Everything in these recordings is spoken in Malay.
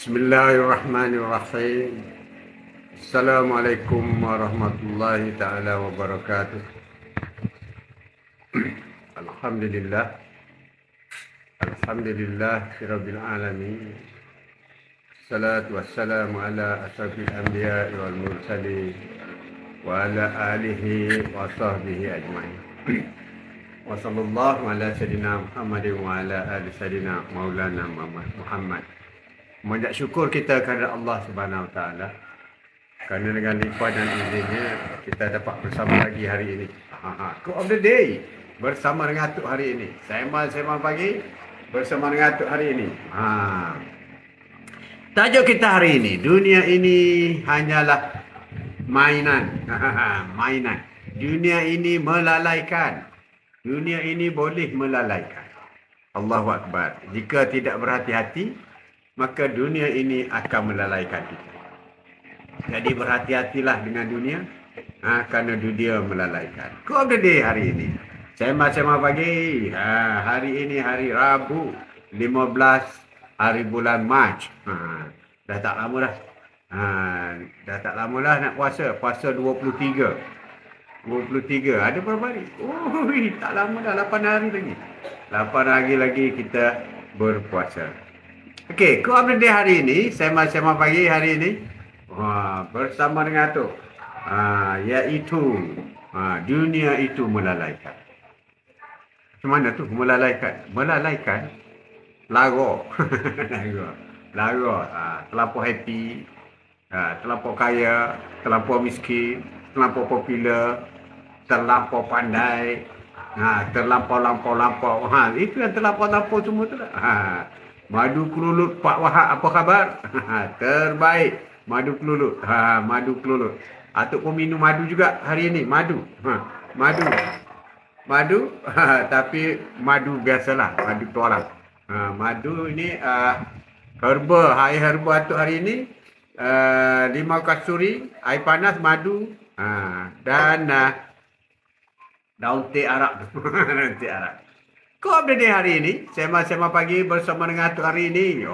Bismillahirrahmanirrahim. Assalamualaikum warahmatullahi taala wabarakatuh. Alhamdulillah. Alhamdulillah rabbil alamin. Salatu wassalamu ala asyrafil anbiya'i wal mursalin wa ala alihi wa sahbihi ajma'in. Wa sallallahu ala sayyidina Muhammadin wa ala ali sayyidina Maulana Muhammad. Mengucap syukur kita kepada Allah Subhanahu Wa Taala kerana dengan limpah dan izinnya kita dapat bersama lagi hari ini. Quote of the day bersama dengan Atuk hari ini. Sembang pagi bersama dengan Atuk hari ini. Tajuk kita hari ini, dunia ini hanyalah mainan. Mainan. Dunia ini melalaikan. Dunia ini boleh melalaikan. Allahu Akbar. Jika tidak berhati-hati, maka dunia ini akan melalaikan kita. Jadi berhati-hatilah dengan dunia, kerana dunia melalaikan. Quote of the day hari ini. Sembang pagi. Hari ini hari Rabu, 15 hari bulan Mac. Dah tak lama dah. Dah tak lama dah nak puasa. Puasa 23. Ada berapa hari? Tak lama dah, 8 hari lagi. 8 hari lagi kita berpuasa. Okey, quote of the day hari ini, sembang pagi hari ini, bersama dengan Atuk, iaitu dunia itu melalaikan. Macam mana tu melalaikan? Melalaikan, lara. Lara, terlampau happy, terlampau kaya, terlampau miskin, terlampau popular, terlampau pandai, terlampau. Itu yang terlampau semua tu lah. Madu kelulut Pak Wahab, apa khabar? Terbaik. Madu kelulut. Madu kelulut. Atuk pun minum madu juga hari ini. Madu. Madu. Tapi madu biasalah. Madu tualang. Madu ini herba. Air herba Atuk hari ini. Limau kasturi. Air panas, madu. Dan daun teh Arab. Daun teh Arab. Quote of the day hari ini, sembang pagi bersama dengan Atuk hari ini.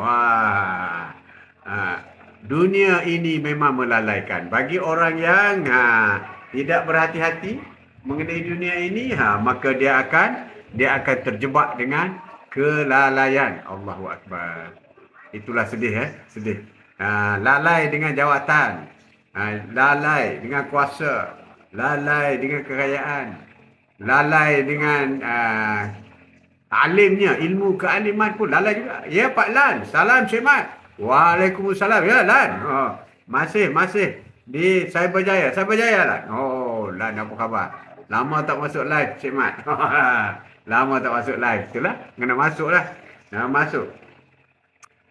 Dunia ini memang melalaikan. Bagi orang yang tidak berhati-hati mengenai dunia ini, maka dia akan terjebak dengan kelalaian. Allahu Akbar. Itulah sedih, sedih. Lalai dengan jawatan, lalai dengan kuasa, lalai dengan kekayaan, lalai dengan alimnya, ilmu kealiman pun lalai juga. Ya Pak Lan, salam semat. Waalaikumsalam. Ya Lan. Masih di Cyberjaya. Cyberjaya Lan. Lan apa khabar? Lama tak masuk live semat. Lama tak masuk live. Itulah, kena masuk lah. Masuk.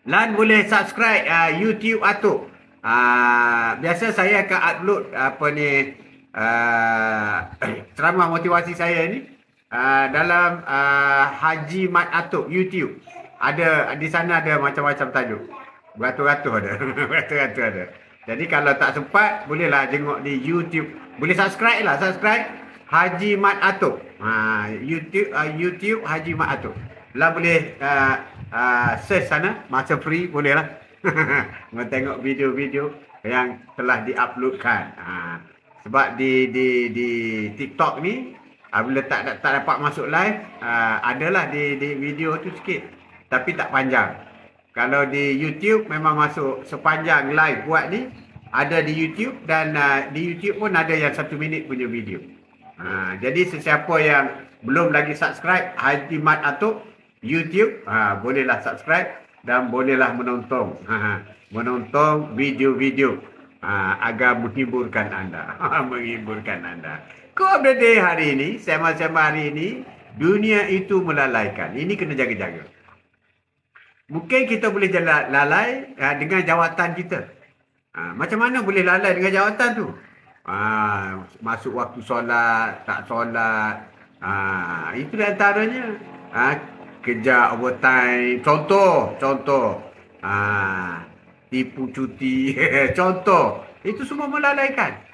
Lan boleh subscribe YouTube Atuk. Biasa saya akan upload ceramah motivasi saya ni. Dalam Haji Mat Atuk YouTube. Ada di sana, ada macam-macam tajuk. Beratus-ratus ada. Beratus-ratus ada. Jadi kalau tak sempat, bolehlah tengok di YouTube. Boleh subscribe lah, subscribe Haji Mat Atuk. YouTube Haji Mat Atuk. Lah boleh search sana, masa free bolehlah. Tengok video-video yang telah diuploadkan. Sebab di TikTok ni, bila tak dapat masuk live, adalah di video tu sikit, tapi tak panjang. Kalau di YouTube memang masuk sepanjang live buat ni, ada di YouTube, dan di YouTube pun ada yang 1 minit punya video. Jadi sesiapa yang belum lagi subscribe Haji Mat Atuk YouTube, bolehlah subscribe dan bolehlah menonton video-video agar menghiburkan anda. Menghiburkan anda. Quote of the day hari ini, sembang hari ini, dunia itu melalaikan. Ini kena jaga-jaga. Mungkin kita boleh lalai dengan jawatan kita. Macam mana boleh lalai dengan jawatan tu? Masuk waktu solat, tak solat. Itu di antaranya. Kerja overtime. Contoh. Tipu cuti. Contoh. Itu semua melalaikan.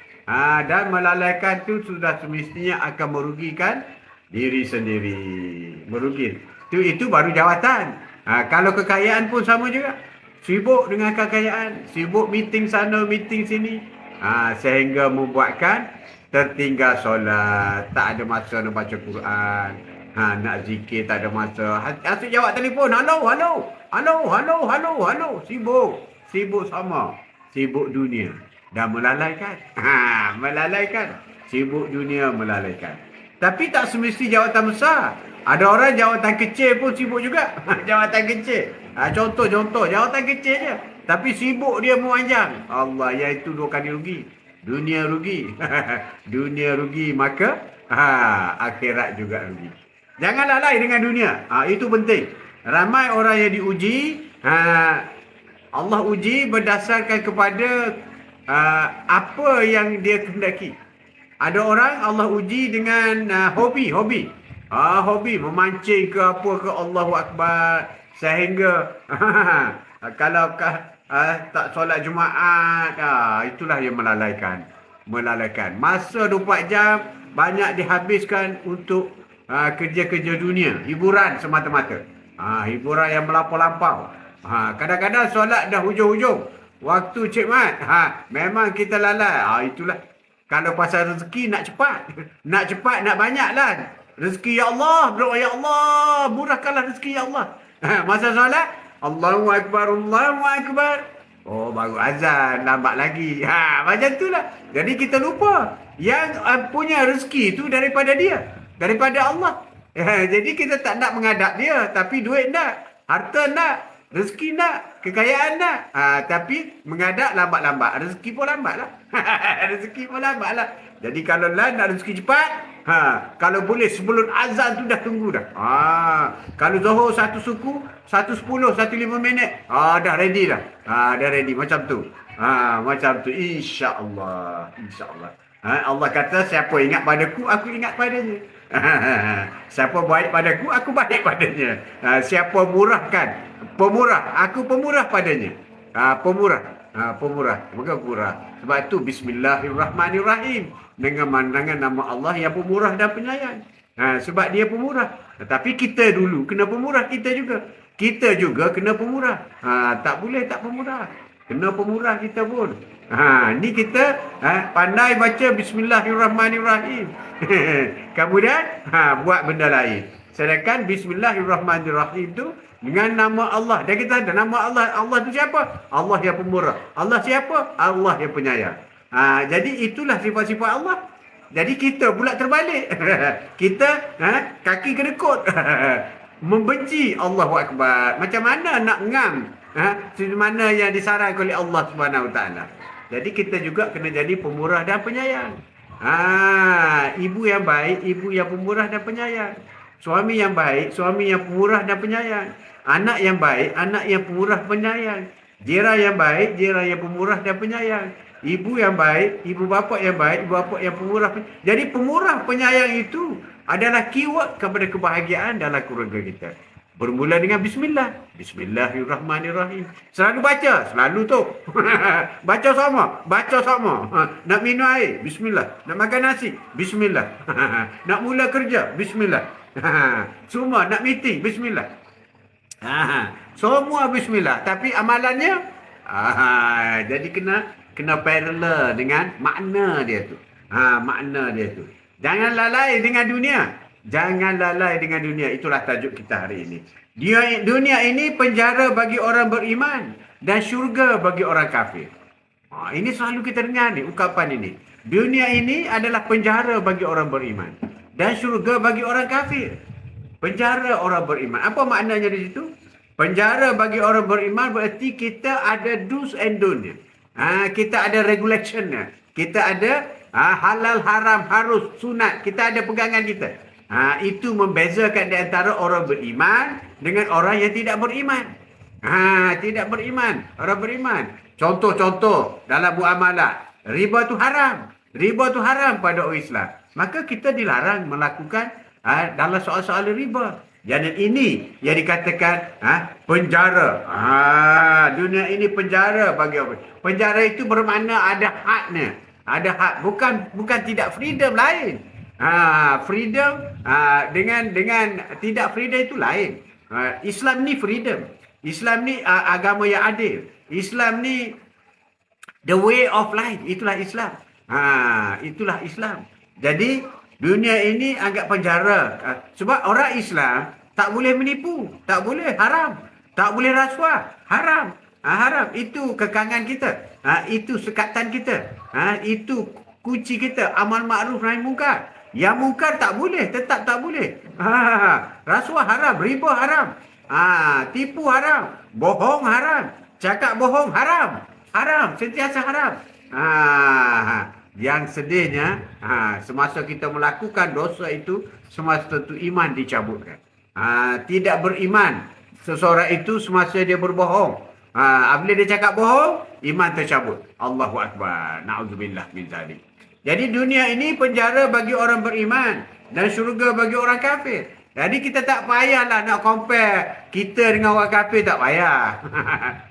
Dan melalaikan tu sudah semestinya akan merugikan diri sendiri. Merugi. Itu baru jawatan. Kalau kekayaan pun sama juga. Sibuk dengan kekayaan, sibuk meeting sana, meeting sini. Sehingga membuatkan tertinggal solat, tak ada masa nak baca Quran. Nak zikir tak ada masa. Asyik jawab telefon, halo, halo, halo, halo, halo, halo. Sibuk, sibuk sama. Sibuk dunia dan melalaikan. Melalaikan. Sibuk dunia melalaikan. Tapi tak semesti jawatan besar. Ada orang jawatan kecil pun sibuk juga. Jawatan kecil. Contoh, jawatan kecil je. Tapi sibuk dia memanjang. Allah, iaitu 2 kali rugi. Dunia rugi. Dunia rugi, maka akhirat juga rugi. Jangan lalai dengan dunia. Itu penting. Ramai orang yang diuji. Allah uji berdasarkan kepada apa yang dia kehendaki. Ada orang Allah uji dengan hobi. Hobi memancing ke apa ke, Allahu Akbar. Sehingga kalau tak solat Jumaat, itulah yang melalaikan. Masa 24 jam banyak dihabiskan untuk kerja-kerja dunia, hiburan semata-mata. Hiburan yang melampau-lampau. Kadang-kadang solat dah hujung-hujung. Waktu Cik Mat, memang kita lalai. Itulah. Kalau pasal rezeki nak cepat. Nak cepat, nak banyak lah. Rezeki ya Allah, berdoa ya Allah, murahkanlah rezeki ya Allah. Masa solat, Allahu Akbar, Allahu Akbar. Baru azan, lambat lagi. Macam tu lah. Jadi kita lupa. Yang punya rezeki tu daripada dia. Daripada Allah. Jadi kita tak nak menghadap dia. Tapi duit nak. Harta nak. Rezeki nak, kekayaan nak. Tapi menghadap lambat-lambat. Rezeki pun lambat lah. Rezeki pun lambat lah. Jadi kalau lah nak rezeki cepat, kalau boleh sebelum azan tu dah tunggu dah. Kalau Zuhur 1 suku, 1:10, 1:05 minit. Dah ready dah. Dah ready macam tu. Macam tu. InsyaAllah. InsyaAllah. Allah kata, siapa ingat padaku, aku ingat padanya. Siapa baik padaku, aku baik padanya. Siapa murahkan, pemurah, aku pemurah padanya. Pemurah. Maka pemurah. Sebab itu Bismillahirrahmanirrahim. Dengan nama Allah yang pemurah dan penyayang. Sebab dia pemurah. Tapi kita dulu kena pemurah kita juga. Kita juga kena pemurah. Tak boleh tak pemurah. Kena pemurah kita pun. Ni kita pandai baca Bismillahirrahmanirrahim. Kemudian buat benda lain. Sedangkan Bismillahirrahmanirrahim tu dengan nama Allah. Dan kita ada nama Allah. Allah tu siapa? Allah yang pemurah. Allah siapa? Allah yang penyayang. Jadi itulah sifat-sifat Allah. Jadi kita pula terbalik. Kita kaki kedekut. Membenci Allahu Akbar. Macam mana nak ngam? Macam mana yang disarankan oleh Allah Subhanahu Wa Taala. Jadi kita juga kena jadi pemurah dan penyayang. Ibu yang baik, ibu yang pemurah dan penyayang. Suami yang baik, suami yang pemurah dan penyayang. Anak yang baik, anak yang pemurah penyayang. Jiran yang baik, jiran yang pemurah dan penyayang. Ibu yang baik, ibu bapa yang baik, ibu bapa yang pemurah. Jadi pemurah penyayang itu adalah keyword kepada kebahagiaan dalam keluarga kita. Bermula dengan Bismillah. Bismillahirrahmanirrahim. Selalu baca. Selalu tu. Baca sama. Nak minum air. Bismillah. Nak makan nasi. Bismillah. Nak mula kerja. Bismillah. Semua nak meeting. Bismillah. Semua Bismillah. Tapi amalannya. Jadi kena parallel dengan makna dia tu. Makna dia tu. Jangan lalai dengan dunia. Jangan lalai dengan dunia. Itulah tajuk kita hari ini. Dunia ini penjara bagi orang beriman dan syurga bagi orang kafir. Ini selalu kita dengar ni, ungkapan ini. Dunia ini adalah penjara bagi orang beriman dan syurga bagi orang kafir. Penjara orang beriman. Apa maknanya di situ? Penjara bagi orang beriman berarti kita ada do's and don't. Kita ada regulationnya. Kita ada halal, haram, harus, sunat. Kita ada pegangan kita. Itu membezakan di antara orang beriman dengan orang yang tidak beriman. Tidak beriman, orang beriman. Contoh-contoh dalam muamalah. Riba tu haram. Riba tu haram pada orang Islam. Maka kita dilarang melakukan dalam soal-soal riba. Jadi ini yang dikatakan penjara. Dunia ini penjara bagi orang. Penjara itu bermakna ada haknya. Ada hak, bukan tidak freedom lain. Freedom dengan tidak freedom itu lain. Islam ni freedom. Islam ni agama yang adil. Islam ni the way of life. Itulah Islam. Itulah Islam. Jadi dunia ini agak penjara. Sebab orang Islam tak boleh menipu, tak boleh haram, tak boleh rasuah, haram. Haram itu kekangan kita. Itu sekatan kita. Itu kunci kita. Amal makruf nahi mungkar. Yang mungkar tak boleh, tetap tak boleh. Rasuah haram, riba haram. Tipu haram, bohong haram, cakap bohong haram. Haram, sentiasa haram. Yang sedihnya, semasa kita melakukan dosa itu, semasa itu iman dicabutkan. Tidak beriman seseorang itu semasa dia berbohong. Apabila dia cakap bohong, iman tercabut. Allahu Akbar. Na'udzubillah min zalik. Jadi dunia ini penjara bagi orang beriman dan syurga bagi orang kafir. Jadi kita tak payahlah nak compare kita dengan orang kafir, tak payah.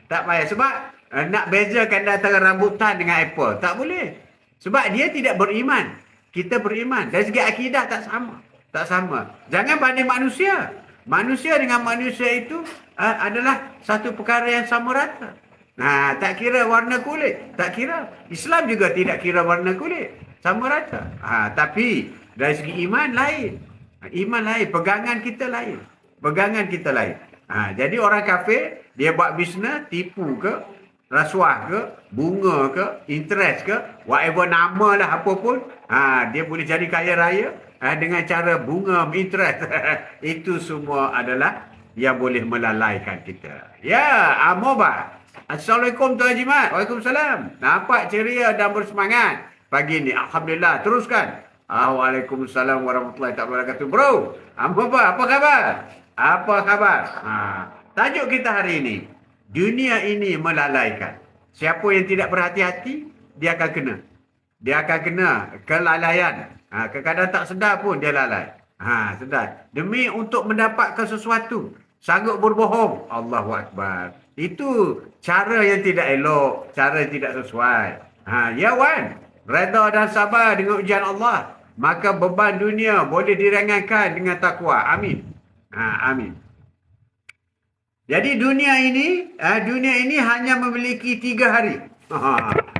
Tak payah. Sebab nak bezakan antara rambutan dengan apple, tak boleh. Sebab dia tidak beriman. Kita beriman. Dari segi akidah tak sama. Tak sama. Jangan banding manusia. Manusia dengan manusia itu adalah satu perkara yang sama rata. Tak kira warna kulit. Tak kira. Islam juga tidak kira warna kulit. Sama rata. Tapi dari segi iman lain. Iman lain. Pegangan kita lain. Pegangan kita lain. Jadi orang kafir, dia buat bisnes, tipu ke, rasuah ke, bunga ke, interest ke, whatever nama lah apa pun. Dia boleh jadi kaya raya dengan cara bunga, interest. Itu semua adalah yang boleh melalaikan kita. Ya, Amobah. Assalamualaikum Tuan Haji Mat. Waalaikumsalam. Nampak ceria dan bersemangat pagi ni. Alhamdulillah. Teruskan. Waalaikumsalam warahmatullahi wabarakatuh. Bro, apa khabar? Apa khabar? Tajuk kita hari ini. Dunia ini melalaikan. Siapa yang tidak berhati-hati, dia akan kena. Dia akan kena kelalaian. Kadang-kadang tak sedar pun dia lalai. Sedar. Demi untuk mendapatkan sesuatu, sanggup berbohong. Allahu Akbar. Itu cara yang tidak elok, cara yang tidak sesuai. Ya Wan, redha dan sabar dengan ujian Allah, maka beban dunia boleh diringankan dengan takwa. Amin. Amin. Jadi dunia ini hanya memiliki 3 hari.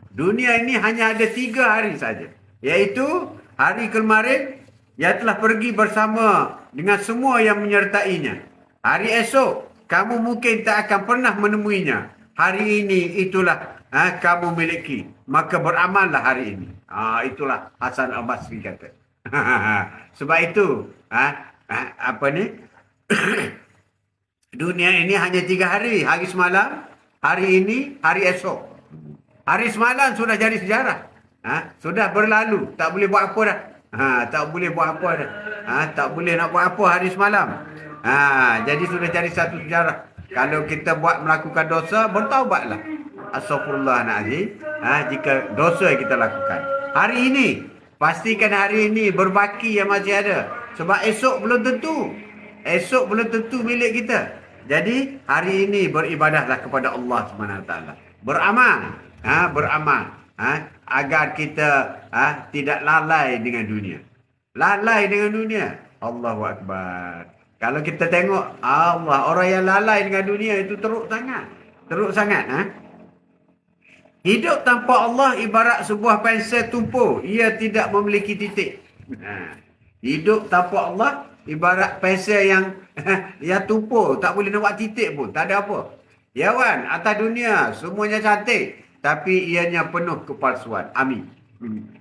Dunia ini hanya ada 3 hari saja. Iaitu hari kemarin yang telah pergi bersama dengan semua yang menyertainya. Hari esok kamu mungkin tak akan pernah menemuinya. Hari ini itulah kamu miliki. Maka beramallah hari ini. Itulah Hasan Al-Basri kata. Sebab itu apa ni? Dunia ini hanya 3 hari. Hari semalam, hari ini, hari esok. Hari semalam sudah jadi sejarah. Sudah berlalu. Tak boleh buat apa dah. Tak boleh buat apa dah. Tak boleh nak buat apa hari semalam. Jadi sudah jadi satu sejarah. Kalau kita melakukan dosa, bertaubatlah. Astaghfirullahaladzim. Jika dosa yang kita lakukan. Hari ini, pastikan hari ini berbaki yang masih ada. Sebab esok belum tentu. Esok belum tentu milik kita. Jadi hari ini beribadahlah kepada Allah SWT. Beramal. Beramal. Agar kita tidak lalai dengan dunia. Lalai dengan dunia. Allahu Akbar. Kalau kita tengok Allah, orang yang lalai dengan dunia itu teruk sangat. Teruk sangat. Hidup tanpa Allah ibarat sebuah pensel tumpul. Ia tidak memiliki titik. Hidup tanpa Allah ibarat pensel yang tumpul. Tak boleh nak buat titik pun. Tak ada apa. Ya Wan, atas dunia semuanya cantik. Tapi ianya penuh kepalsuan. Amin.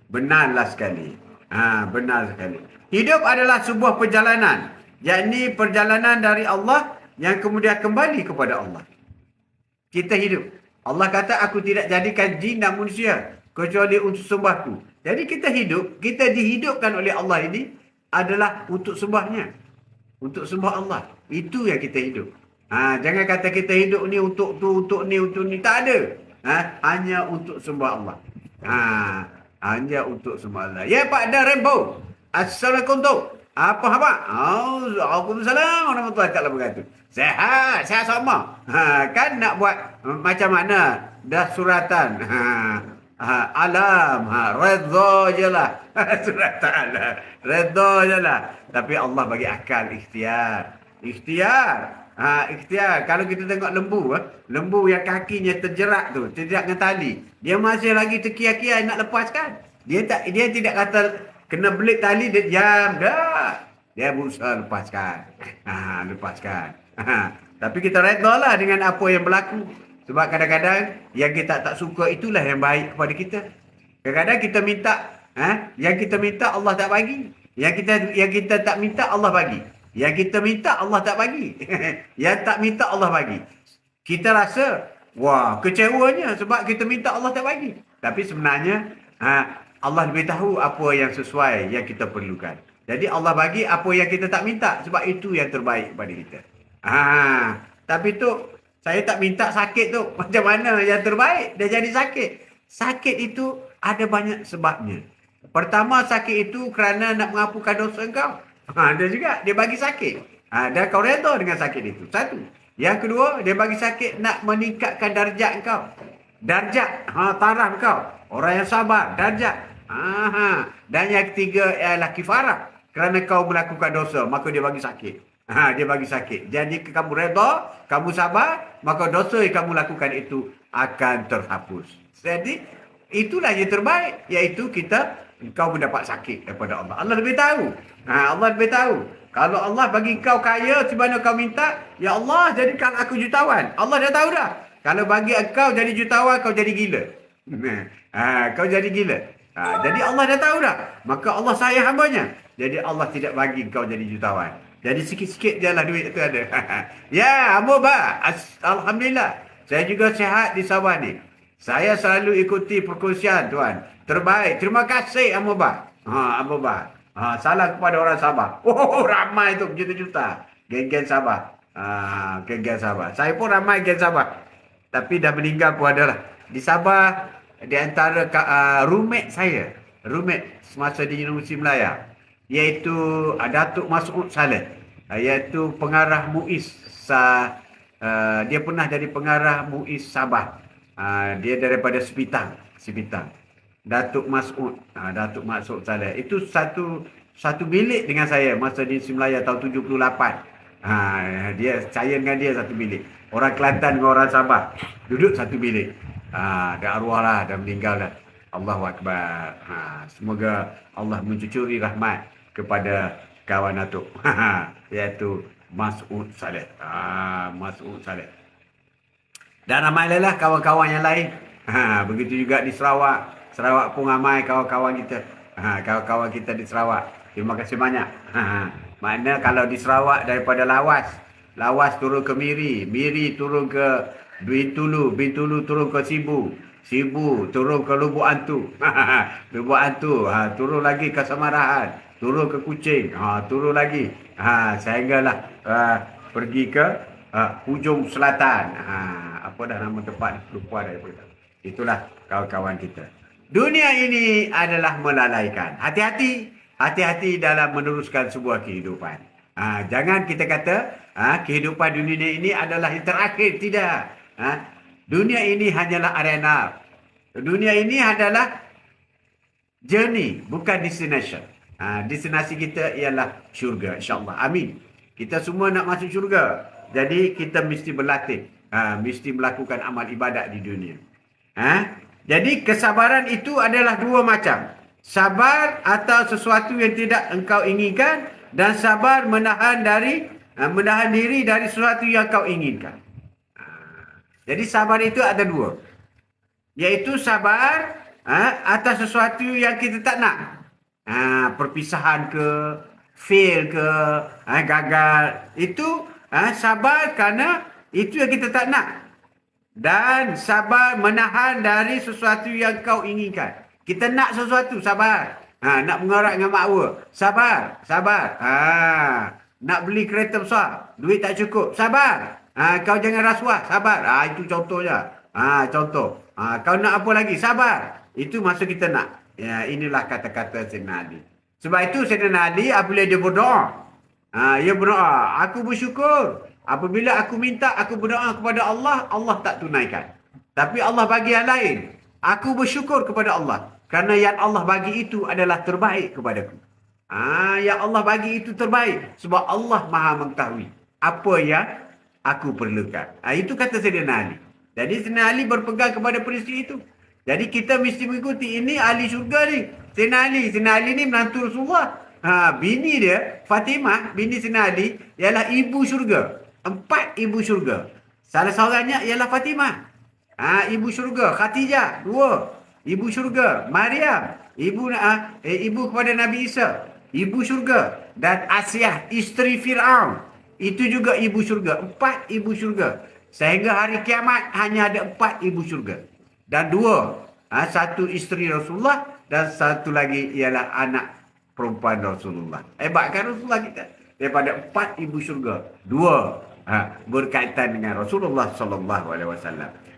Benarlah sekali. Benar sekali. Hidup adalah sebuah perjalanan. Yakni perjalanan dari Allah yang kemudian kembali kepada Allah. Kita hidup. Allah kata, aku tidak jadikan jin dan manusia kecuali untuk sembahku. Jadi kita hidup, kita dihidupkan oleh Allah ini adalah untuk sembahnya. Untuk sembah Allah. Itu yang kita hidup. Jangan kata kita hidup ni untuk tu, untuk ni, untuk ni. Tak ada. Hanya untuk sembah Allah. Hanya untuk sembah Allah. Ya Pak Dan Rainbow. Assalamualaikum. Apa khabar? Waalaikumsalam warahmatullahi wabarakatuh. Sehat sama. Kan nak buat macam mana? Dah suratan. Alam. Redha je lah. Suratan alam. Redha je lah. Tapi Allah bagi akal ikhtiar. Ikhtiar. Ikhtiar. Kalau kita tengok lembu, lembu yang kakinya terjerat tu, terjerat dengan tali, dia masih lagi terkiar-kiar nak lepaskan. Dia tidak kata kena belit tali, dia diam dah. Dia berusaha lepaskan. Lepaskan. Tapi kita redha lah dengan apa yang berlaku. Sebab kadang-kadang yang kita tak suka itulah yang baik kepada kita. Kadang-kadang kita minta, yang kita minta Allah tak bagi. Yang kita tak minta Allah bagi. Yang kita minta Allah tak bagi. Yang tak minta Allah bagi. Kita rasa, wah, kecewanya sebab kita minta Allah tak bagi. Tapi sebenarnya, Allah lebih tahu apa yang sesuai yang kita perlukan. Jadi Allah bagi apa yang kita tak minta sebab itu yang terbaik kepada kita. Tapi tu, saya tak minta sakit tu. Macam mana yang terbaik dia jadi sakit? Sakit itu ada banyak sebabnya. Pertama, sakit itu kerana nak menghapuskan dosa engkau. Dia juga, dia bagi sakit. Dan kau redha dengan sakit itu. Satu. Yang kedua, dia bagi sakit nak meningkatkan darjat engkau. Darjat, taraf engkau. Orang yang sabar, darjat. Dan yang ketiga ialah kifarah. Kerana kau melakukan dosa, maka dia bagi sakit. Dia bagi sakit. Jadi kamu redha, kamu sabar, maka dosa yang kamu lakukan itu akan terhapus. Jadi, itulah yang terbaik. Iaitu engkau mendapat sakit daripada Allah. Allah lebih tahu. Allah lebih tahu. Kalau Allah bagi kau kaya sebagaimana kau minta, ya Allah jadikan aku jutawan. Allah dah tahu dah. Kalau bagi kau jadi jutawan, kau jadi gila. Kau jadi gila. Jadi Allah dah tahu dah. Maka Allah sayang hambanya. Jadi Allah tidak bagi kau jadi jutawan. Jadi sikit-sikit je lah duit itu ada. Ya, Amobah. Alhamdulillah. Saya juga sihat di Sabah ni. Saya selalu ikuti perkongsian tuan. Terbaik. Terima kasih Amobah. Amobah. Salam kepada orang Sabah. Ramai tu juta-juta. Geng-geng Sabah. Geng-geng Sabah. Saya pun ramai geng Sabah. Tapi dah meninggal pun adalah. Di Sabah, di antara roommate saya. Roommate semasa di Universiti Melaya. Iaitu Datuk Mas'ud Saleh. Iaitu pengarah MUIS. Dia pernah jadi pengarah MUIS Sabah. Dia daripada Sepitang. Datuk Mas'ud. Datuk Mas'ud Saleh. Itu satu bilik dengan saya masa di Melaya tahun 78. Saya dengan dia satu bilik. Orang Kelantan dengan orang Sabah. Duduk satu bilik. Dah arwah lah. Dah meninggal dah. Allahu Akbar. Semoga Allah mencucuri rahmat kepada kawan Datuk. Iaitu Mas'ud Saleh. Mas'ud Saleh. Dan ramai lah kawan-kawan yang lain. Begitu juga di Sarawak. Sarawak pun ramai kawan-kawan kita. Kawan-kawan kita di Sarawak. Terima kasih banyak. Makna kalau di Sarawak daripada Lawas. Lawas turun ke Miri. Miri turun ke Bintulu. Bintulu turun ke Sibu. Sibu turun ke Lubuk Antu. Lubuk Antu. Turun lagi ke Samarahan. Turun ke Kuching. Turun lagi. Sehinggalah pergi ke hujung selatan. Apa dah nama tempat ni? Lupa dah. Itulah kawan-kawan kita. Dunia ini adalah melalaikan. Hati-hati. Hati-hati dalam meneruskan sebuah kehidupan. Jangan kita kata kehidupan dunia ini adalah yang terakhir. Tidak. Dunia ini hanyalah arena. Dunia ini adalah journey, bukan destination. Destinasi kita ialah syurga, insyaAllah. Amin. Kita semua nak masuk syurga. Jadi kita mesti berlatih. Mesti melakukan amal ibadat di dunia. Jadi kesabaran itu adalah dua macam. Sabar atas sesuatu yang tidak engkau inginkan. Dan sabar menahan diri dari sesuatu yang kau inginkan. Jadi sabar itu ada dua. Iaitu sabar atas sesuatu yang kita tak nak. Perpisahan ke, fail ke, gagal. Itu sabar kerana itu yang kita tak nak. Dan sabar menahan dari sesuatu yang kau inginkan. Kita nak sesuatu, sabar. Nak mengarak dengan makwa, sabar. Nak beli kereta besar, duit tak cukup, sabar. Kau jangan rasuah, sabar. Itu contohnya. Contoh. Kau nak apa lagi? Sabar. Itu masa kita nak. Inilah kata-kata Sayyidina Ali. Sebab itu Sayyidina Ali apabila dia berdoa. Dia berdoa. Aku bersyukur. Apabila aku minta, aku berdoa kepada Allah, Allah tak tunaikan. Tapi Allah bagi yang lain. Aku bersyukur kepada Allah. Kerana yang Allah bagi itu adalah terbaik kepadaku. Yang Allah bagi itu terbaik. Sebab Allah maha mengetahui apa yang aku perlukan. Itu kata Sayyidina Ali. Jadi Sayyidina Ali berpegang kepada prinsip itu. Jadi kita mesti mengikuti. Ini ahli syurga ni. Sayyidina Ali. Sayyidina Ali ni menantu Rasulullah. Bini dia, Fatimah, bini Sayyidina Ali, ialah ibu syurga. 4 ibu syurga. Salah seorangnya ialah Fatimah. Ibu syurga. Khadijah, 2. Ibu syurga. Maryam, ibu kepada Nabi Isa. Ibu syurga. Dan Asyah, isteri Fir'aun. Itu juga ibu syurga. 4 ibu syurga. Sehingga hari kiamat hanya ada 4 ibu syurga. Dan 2. Satu isteri Rasulullah dan satu lagi ialah anak perempuan Rasulullah. Hebat kan Rasulullah kita? Daripada 4 ibu syurga, 2 berkaitan dengan Rasulullah SAW.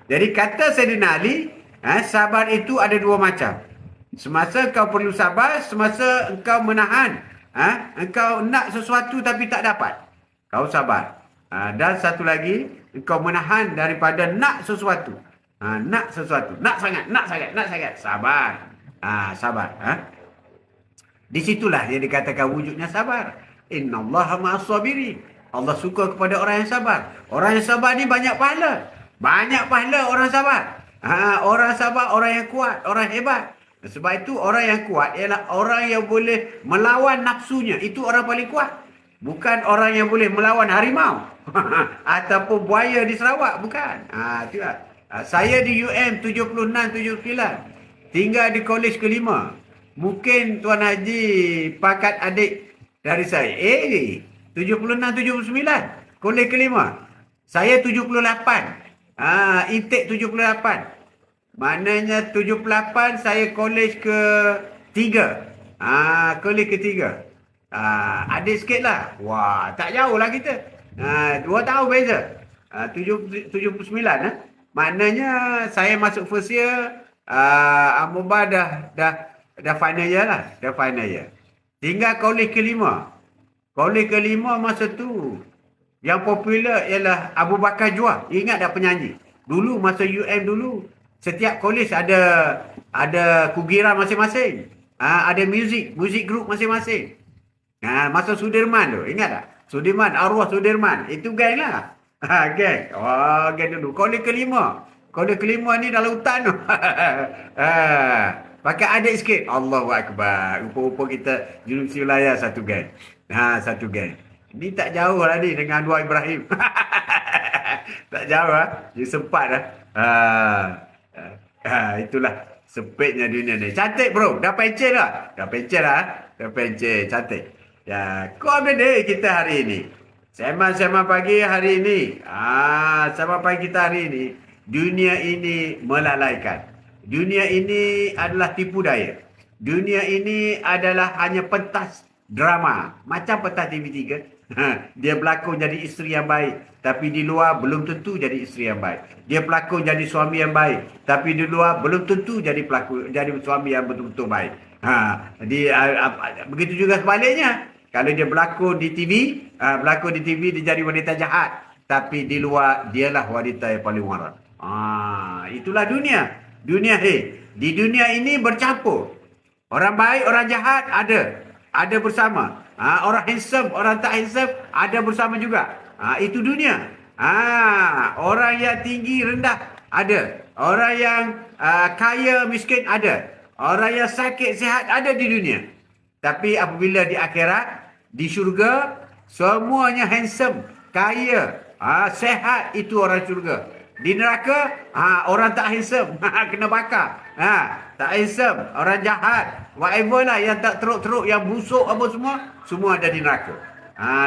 Jadi kata Sayyidina Ali, sabar itu ada 2 macam. Semasa kau perlu sabar, semasa engkau menahan, engkau nak sesuatu tapi tak dapat, kau sabar. Dan satu lagi, engkau menahan daripada nak sesuatu. Nak sesuatu, nak sangat, sabar. Sabar. Di situlah yang dikatakan wujudnya sabar. Innallaha ma'as sabirin. Allah suka kepada orang yang sabar. Orang yang sabar ni banyak pahala. Banyak pahala orang sabar. Orang sabar, orang yang kuat, orang hebat. Sebab itu orang yang kuat ialah orang yang boleh melawan nafsunya. Itu orang paling kuat. Bukan orang yang boleh melawan harimau. Ataupun buaya di Sarawak. Bukan. Itulah. Saya di UM 76-79. Tinggal di kolej kelima. Mungkin Tuan Haji pakat adik dari saya. 76-79. Kolej kelima. Saya 78. Intake 78. Maknanya 78 saya kolej ke-3. Kolej ke-3. Adik sikit lah. Wah, tak jauh lah kita. 2 tahun beza. 79. Maknanya saya masuk first year. Amubah dah final year lah. Dah final year. Tinggal kolej kelima. Kolej kelima masa tu yang popular ialah Abu Bakar Juah. Ingat tak penyanyi? Dulu masa UM dulu, setiap kolej ada kugiran masing-masing. Ada music group masing-masing. Masa Sudirman tu, ingat tak? Sudirman, arwah Sudirman. Itu geng lah. Geng. Geng dulu. Kolej kelima. Kolej kelima ni dalam hutan tu. Pakai adik sikit. Allahu Akbar. Rupa-rupa kita Universiti Wilayah satu geng. Satu geng. Ni tak jauh lah ni dengan Anwar Ibrahim. Tak jauh lah. Dia sempat lah. Itulah sempitnya dunia ni. Cantik bro. Dah pencet lah. Dah pencet. Cantik. Ya, kau ada deh kita hari ini. Sembang-sembang pagi hari ini. Sembang pagi kita hari ini. Dunia ini melalaikan. Dunia ini adalah tipu daya. Dunia ini adalah hanya pentas drama. Macam pentas TV3. Dia berlakon jadi isteri yang baik. Tapi di luar belum tentu jadi isteri yang baik. Dia berlakon jadi suami yang baik. Tapi di luar belum tentu jadi suami yang betul-betul baik. Begitu juga sebaliknya. Kalau dia berlakon di TV, dia jadi wanita jahat. Tapi di luar, dialah wanita yang paling waras. Itulah dunia. Di dunia ini bercampur. Orang baik, orang jahat ada bersama. Orang handsome, orang tak handsome ada bersama juga. Itu dunia. Orang yang tinggi, rendah ada. Orang yang kaya, miskin ada. Orang yang sakit, sihat ada di dunia. Tapi apabila di akhirat, di syurga, semuanya handsome, kaya, sihat, itu orang syurga. Di neraka, orang tak handsome, kena bakar. Tak handsome, orang jahat, whatever lah, yang tak teruk-teruk, yang busuk apa semua ada di neraka.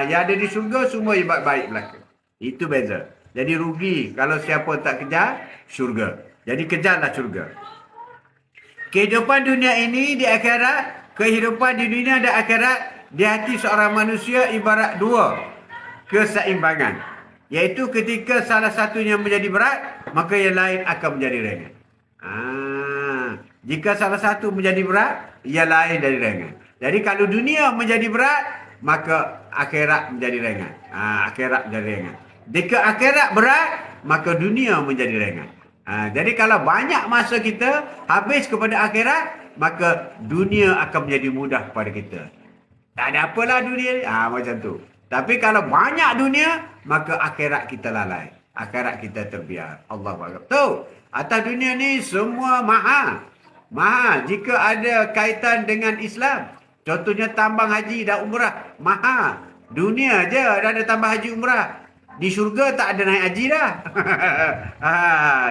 Yang ada di syurga, semua yang baik-baik belaka. Itu beza. Jadi rugi kalau siapa tak kejar syurga. Jadi kejarlah syurga. Kehidupan dunia ini di akhirat, kehidupan di dunia dan akhirat, di hati seorang manusia ibarat 2 keseimbangan. Iaitu ketika salah satunya menjadi berat, maka yang lain akan menjadi ringan. Jika salah satu menjadi berat, yang lain jadi ringan. Jadi kalau dunia menjadi berat, maka akhirat menjadi ringan. Akhirat menjadi ringan. Jika akhirat berat, maka dunia menjadi ringan. Jadi kalau banyak masa kita habis kepada akhirat, maka dunia akan menjadi mudah kepada kita. Tak ada apalah dunia ni. Macam tu. Tapi kalau banyak dunia, maka akhirat kita lalai. Akhirat kita terbiar. Allah Akbar. Tahu, atas dunia ni semua mahal. Mahal. Jika ada kaitan dengan Islam, contohnya tambang haji dan umrah, mahal. Dunia je dah ada tambang haji umrah. Di syurga tak ada naik haji dah.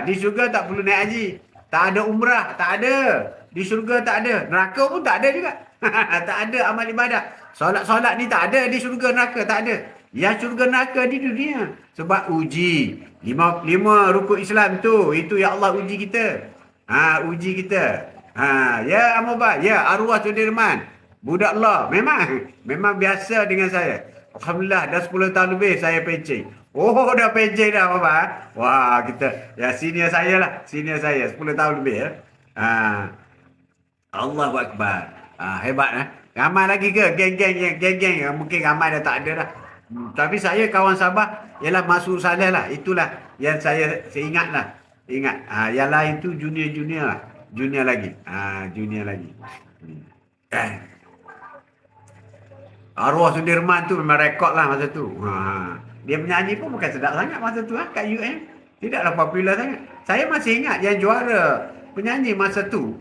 Di syurga tak perlu naik haji. Tak ada umrah, tak ada. Di syurga tak ada. Neraka pun tak ada juga. Tak ada amal ibadah. Solat-solat ni tak ada di syurga neraka, tak ada. Yang syurga neraka di dunia. Sebab uji. Lima rukun Islam tu, itu ya Allah uji kita. Uji kita. Ya Amobah, ya arwah Sudirman. Budak Allah. Memang biasa dengan saya. Alhamdulillah, dah 10 tahun lebih saya pencing. Oh, dah pencing dah, Bapak. Wah, kita, ya senior saya lah. Senior saya, 10 tahun lebih. Ya. Allahu Akbar. Hebat. Ramai lagi ke? Geng-geng yang mungkin ramai dah tak ada dah. Tapi saya kawan Sabah, ialah Masuk Saleh lah. Itulah yang saya ingat lah. Ingat. Yang lain tu junior-junior lah. Junior lagi. Junior lagi. Arwah Sudirman tu memang rekod lah masa tu. Dia menyanyi pun bukan sedap sangat masa tu kat UM. Tidaklah popular sangat. Saya masih ingat yang juara penyanyi masa tu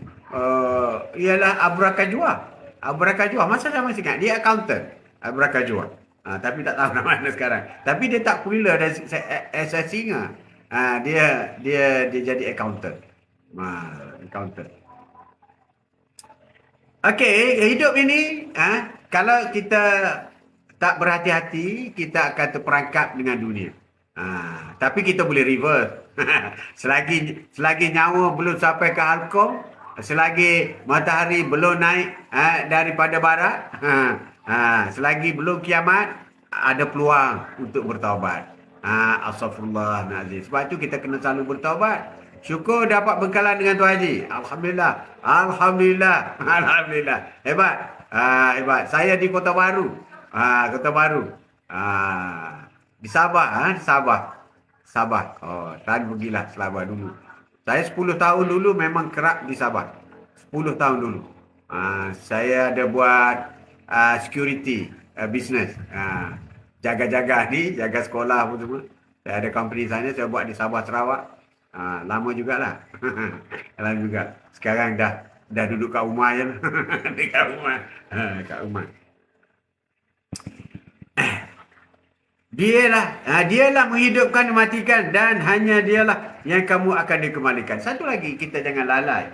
ialah Abra Kajwa. Abra Kajwa. Masa saya masih ingat. Dia accountant. Abra Kajwa. Tapi tak tahu nama mana sekarang. Tapi dia tak popular as a singer. Dia jadi accountant. Accountant. Okey, hidup ini kalau kita tak berhati-hati, kita akan terperangkap dengan dunia. Tapi kita boleh reverse. selagi nyawa belum sampai ke halkom, selagi matahari belum naik daripada barat, selagi belum kiamat, ada peluang untuk bertaubat. Astaghfirullahaladzim. Sebab tu kita kena selalu bertaubat. Syukur dapat bekalan dengan Tuan Haji. Alhamdulillah. Hebat. Hebat. Saya di Kota Baru. Kota Baru. Di Sabah. Sabah. Oh, tadi pergilah Sabah dulu. Saya 10 tahun dulu memang kerap di Sabah. 10 tahun dulu. Saya ada buat security business. Jaga-jaga ni, jaga sekolah pun semua. Saya ada company sana, saya buat di Sabah, Sarawak. Lama jugalah. Lama juga. Sekarang dah duduk kat rumah je. Dekat rumah. Kat rumah. Dialah menghidupkan, mematikan, dan hanya dialah yang kamu akan dikembalikan. Satu lagi, kita jangan lalai.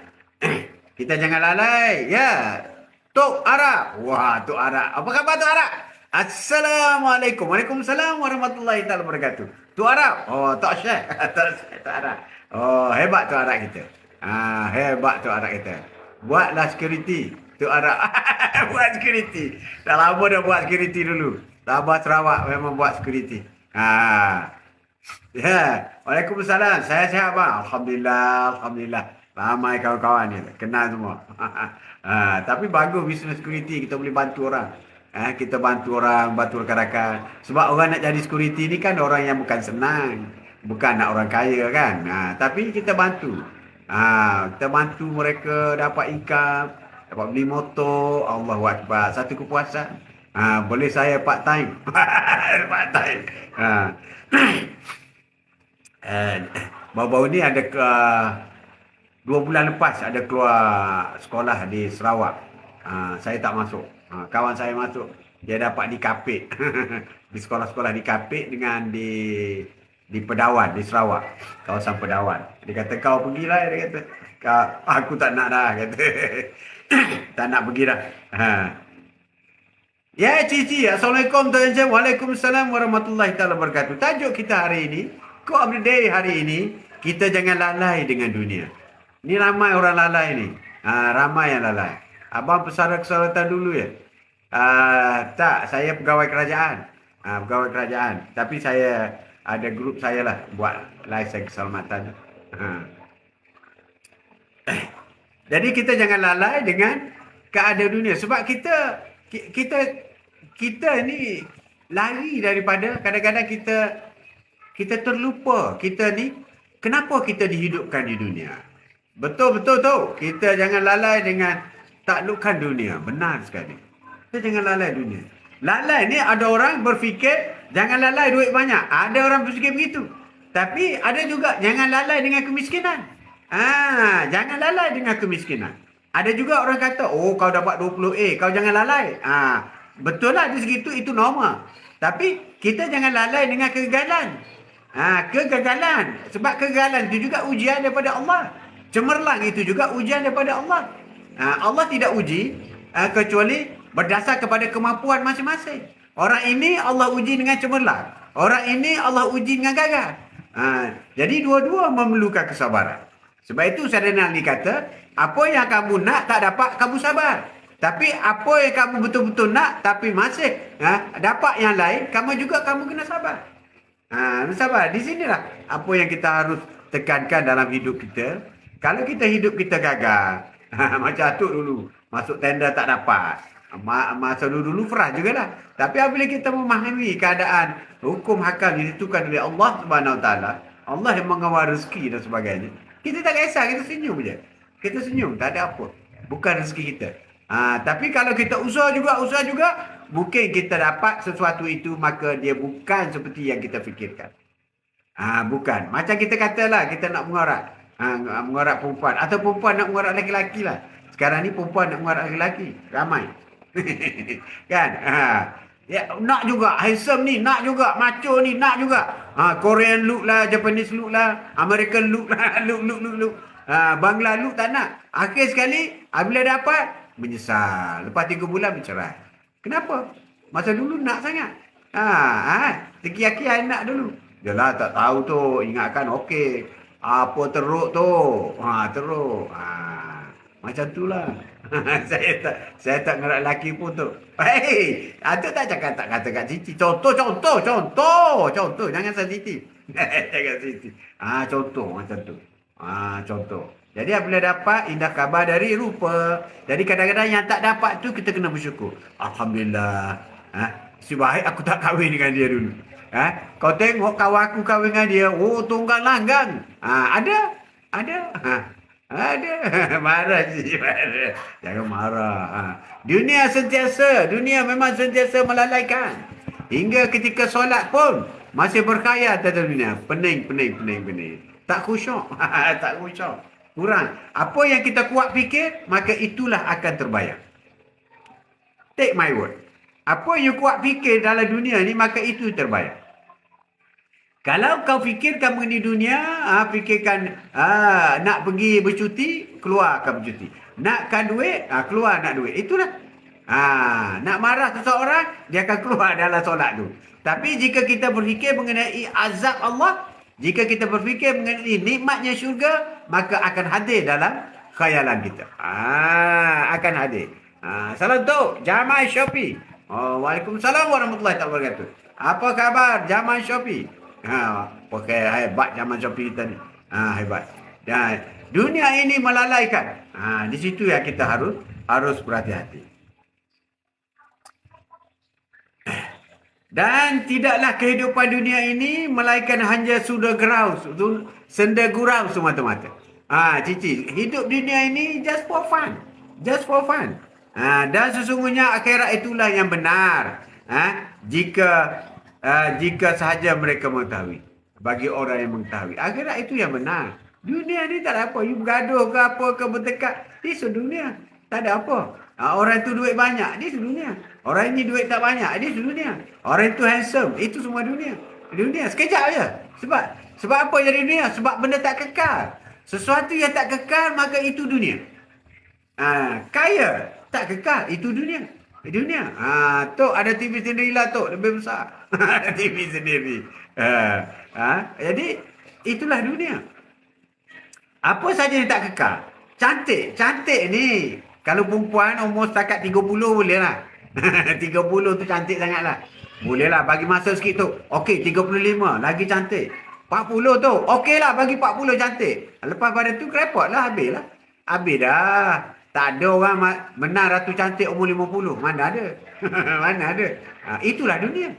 Kita jangan lalai. Ya. Tok Arab. Wah, Tok Arab. Apa khabar Tok Arab? Assalamualaikum. Waalaikumsalam warahmatullahi taala wabarakatuh. Tok Arab. Oh, Tok Syekh. Tok Arab. Oh, hebat Tok Arab kita. Hebat Tok Arab kita. Buatlah security. Tok Arab. Buat security. Dah lama dah buat security dulu. Sabah Sarawak memang buat security. Ya. Waalaikumsalam. Saya sihat bang. Alhamdulillah. Ramai kawan-kawan ni. Kenal semua. Tapi bagus business security. Kita boleh bantu orang. Kita bantu orang, bantu rakan-rakan. Sebab orang nak jadi security ni kan orang yang bukan senang. Bukan nak orang kaya kan. Tapi kita bantu. Kita bantu mereka dapat income, dapat beli motor. Allahu Akbar. Satu kepuasan. Boleh saya part time. Part time. Baru-baru ni ada 2 bulan lepas ada keluar sekolah di Sarawak. Saya tak masuk. Kawan saya masuk. Dia dapat di Kapit. Di sekolah-sekolah di Kapit dengan di Pedawan, di Sarawak. Kawasan Pedawan. Dia kata, kau pergilah. Dia kata, aku tak nak dah. Kata. Tak nak pergi dah. Ya, Cici. Assalamualaikum. Waalaikumsalam warahmatullahi taala wabarakatuh. Tajuk kita hari ini, Quote of the Day hari ini, kita jangan lalai dengan dunia. Ni ramai orang lalai ni. Ramai yang lalai. Abang pesara keselamatan dulu ya? Tak, saya pegawai kerajaan. Pegawai kerajaan. Tapi saya ada grup saya lah buat lesen keselamatan. Jadi kita jangan lalai dengan keadaan dunia. Sebab kita ni lari daripada, kadang-kadang kita terlupa. Kita ni, kenapa kita dihidupkan di dunia? Betul tu. Kita jangan lalai dengan taklukkan dunia. Benar sekali. Kita jangan lalai dunia. Lalai ni ada orang berfikir jangan lalai duit banyak. Ada orang berfikir begitu. Tapi ada juga jangan lalai dengan kemiskinan. Jangan lalai dengan kemiskinan. Ada juga orang kata, oh kau dapat 20A, kau jangan lalai. Betul lah di segitu itu normal. Tapi kita jangan lalai dengan kegagalan. Kegagalan. Sebab kegagalan itu juga ujian daripada Allah. Cemerlang itu juga ujian daripada Allah. Allah tidak uji kecuali berdasar kepada kemampuan masing-masing. Orang ini Allah uji dengan cemerlang. Orang ini Allah uji dengan gagal. Jadi dua-dua memerlukan kesabaran. Sebab itu Saidina Ali kata, apa yang kamu nak tak dapat, kamu sabar. Tapi apa yang kamu betul-betul nak tapi masih dapat yang lain, kamu kena sabar. Sabar. Di sinilah apa yang kita harus tekankan dalam hidup kita. Kalau kita hidup kita gagal, macam Atuk dulu, masuk tender tak dapat. Masa dulu frah jugalah. Tapi apabila kita memahami keadaan hukum hakam ditentukan oleh Allah Subhanahu Wa Taala, Allah yang mengawal rezeki dan sebagainya, kita tak kisah, kita senyum je. Kita senyum, tak ada apa. Bukan rezeki kita. Tapi kalau kita usaha juga, mungkin kita dapat sesuatu itu, maka dia bukan seperti yang kita fikirkan. Bukan. Macam kita katalah, kita nak mengorak. Mengorak perempuan. Atau perempuan nak mengorak lelaki lah. Sekarang ni perempuan nak mengorak lelaki. Ramai. Kan? Ya, nak juga. Handsome ni, nak juga. Macho ni, nak juga. Korean look lah, Japanese look lah, American look lah, look. Bangla look tak nak. Akhir sekali, bila dapat, menyesal. Lepas 3 bulan bercerai. Kenapa? Masa dulu nak sangat. Laki-laki nak dulu. Yalah tak tahu tu. Ingatkan okey. Apa teruk tu? Teruk. Macam tu lah. saya tak ngerak lelaki pun tu. Hei, tu tak kata kat Siti. Contoh. Jangan sensitif. Jangan sensitif. Contoh macam tu. Contoh. Jadi apabila dapat indah khabar dari rupa. Jadi kadang-kadang yang tak dapat tu kita kena bersyukur. Alhamdulillah. Si baik aku tak kahwin dengan dia dulu. Kau tengok kawan aku kahwin dengan dia. Oh, tunggal langgang. Ada. Ada. Marah sih. Marah. Jangan marah. Dunia memang sentiasa melalaikan. Hingga ketika solat pun masih berkhayal tentang dunia. Pening. Tak khusyuk. Tak khusyuk. Kurang. Apa yang kita kuat fikir, maka itulah akan terbayang. Take my word. Apa yang kuat fikir dalam dunia ni, maka itu terbayang. Kalau kau fikirkan mengenai dunia, fikirkan nak pergi bercuti, keluarkan bercuti. Nakkan duit, keluar nak duit. Itulah. Nak marah seseorang, dia akan keluar dalam solat tu. Tapi jika kita berfikir mengenai azab Allah, jika kita berfikir mengenai nikmatnya syurga, maka akan hadir dalam khayalan kita. Akan hadir. Salam tu, Jamal Shopee. Waalaikumsalam warahmatullahi wabarakatuh. Apa khabar Jamal Shopee? Pakai hebat Jamal Shopee kita ni. Hebat. Dan dunia ini melalaikan. Di situ yang kita harus berhati-hati. Dan tidaklah kehidupan dunia ini melainkan hanya senda gurau semata-mata. Cici, hidup dunia ini just for fun. Dan sesungguhnya akhirat itulah yang benar. Jika sahaja mereka mengetahui. Bagi orang yang mengetahui, akhirat itu yang benar. Dunia ni tak ada apa. You bergaduh ke apa ke berdekat, di sedunia. Tak ada apa. Orang itu duit banyak, di sedunia. Orang ini duit tak banyak, di sedunia. Orang itu handsome, itu semua dunia. Dunia sekejap je. Sebab apa jadi dunia? Sebab benda tak kekal. Sesuatu yang tak kekal, maka itu dunia. Kaya tak kekal, itu dunia. Dunia. Tok ada TV sendirilah tok, lebih besar. TV sendiri. Jadi itulah dunia. Apa saja yang tak kekal. Cantik ni. Kalau perempuan umur setakat 30 boleh lah. 30 tu cantik sangat lah. Boleh lah bagi masa sikit tu. Okey 35 lagi cantik. 40 tu. Okey lah bagi 40 cantik. Lepas pada tu repot lah habis lah. Habis dah. Tak ada orang menang ratu cantik umur 50. Mana ada. Mana ada. Itulah dunia.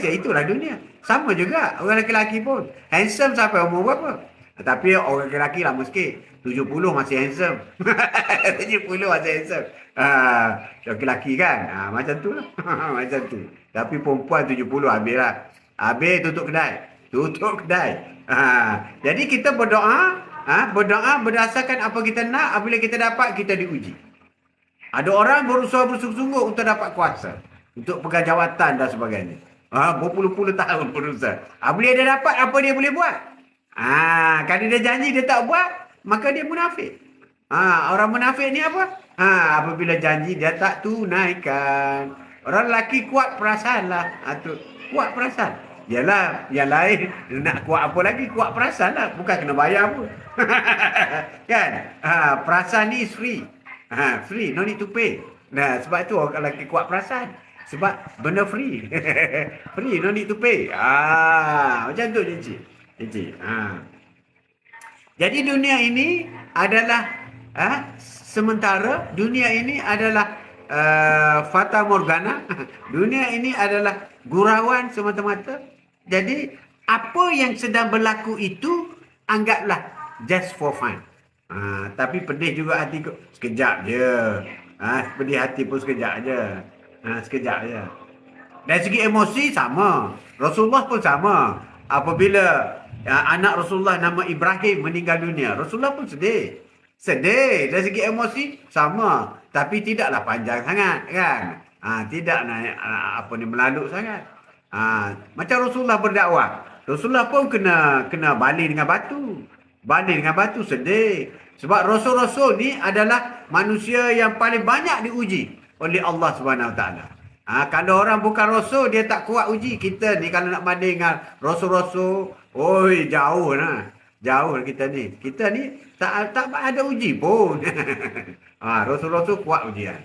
Itulah dunia. Sama juga orang lelaki pun. Handsome sampai umur berapa? Tapi orang lelaki lama sikit. 70 masih handsome. 70 masih handsome. Lelaki kan? Macam tu lah. Macam tu. Tapi perempuan 70 habis lah. Habis tutup kedai. Tutup kedai. Jadi kita berdoa. Berdoa berdasarkan apa kita nak. Apabila kita dapat, kita diuji. Ada orang berusaha bersungguh-sungguh untuk dapat kuasa. Untuk pegang jawatan dan sebagainya. Berpuluh-puluh tahun berusaha. Bila dia dapat, apa dia boleh buat? Kalau dia janji dia tak buat, maka dia munafik. Orang munafik ni apa? Apabila janji dia tak tunaikan. Orang lelaki kuat perasaan lah. Kuat perasaan. Yalah, yang lain nak kuat apa lagi? Kuat perasaan lah. Bukan kena bayar pun. Kan? Perasaan ni is free. Free, no need to pay. Nah, sebab tu orang lelaki kuat perasaan. Sebab benda free. Free, no need to pay. Macam tu je, Cik. Jadi dunia ini adalah sementara, dunia ini adalah fata morgana. Dunia ini adalah gurauan semata-mata. Jadi apa yang sedang berlaku itu anggaplah just for fun. Tapi pedih juga hati sekejap je. Pedih hati pun sekejap je. Sekejap je. Dari segi emosi sama. Rasulullah pun sama. Apabila anak Rasulullah nama Ibrahim meninggal dunia, Rasulullah pun sedih. Sedih. Dari segi emosi sama. Tapi tidaklah panjang sangat kan. Tidak melaluk sangat. Macam Rasulullah berdakwah. Rasulullah pun kena balik dengan batu. Balik dengan batu sedih. Sebab Rasul-Rasul ni adalah manusia yang paling banyak diuji oleh Allah Subhanahu Wa Taala. Kalau orang bukan Rasul, dia tak kuat uji. Kita ni kalau nak banding dengan Rasul-Rasul, jauh lah. Jauh kita ni. Kita ni tak ada uji pun. Rasul-Rasul kuat ujian.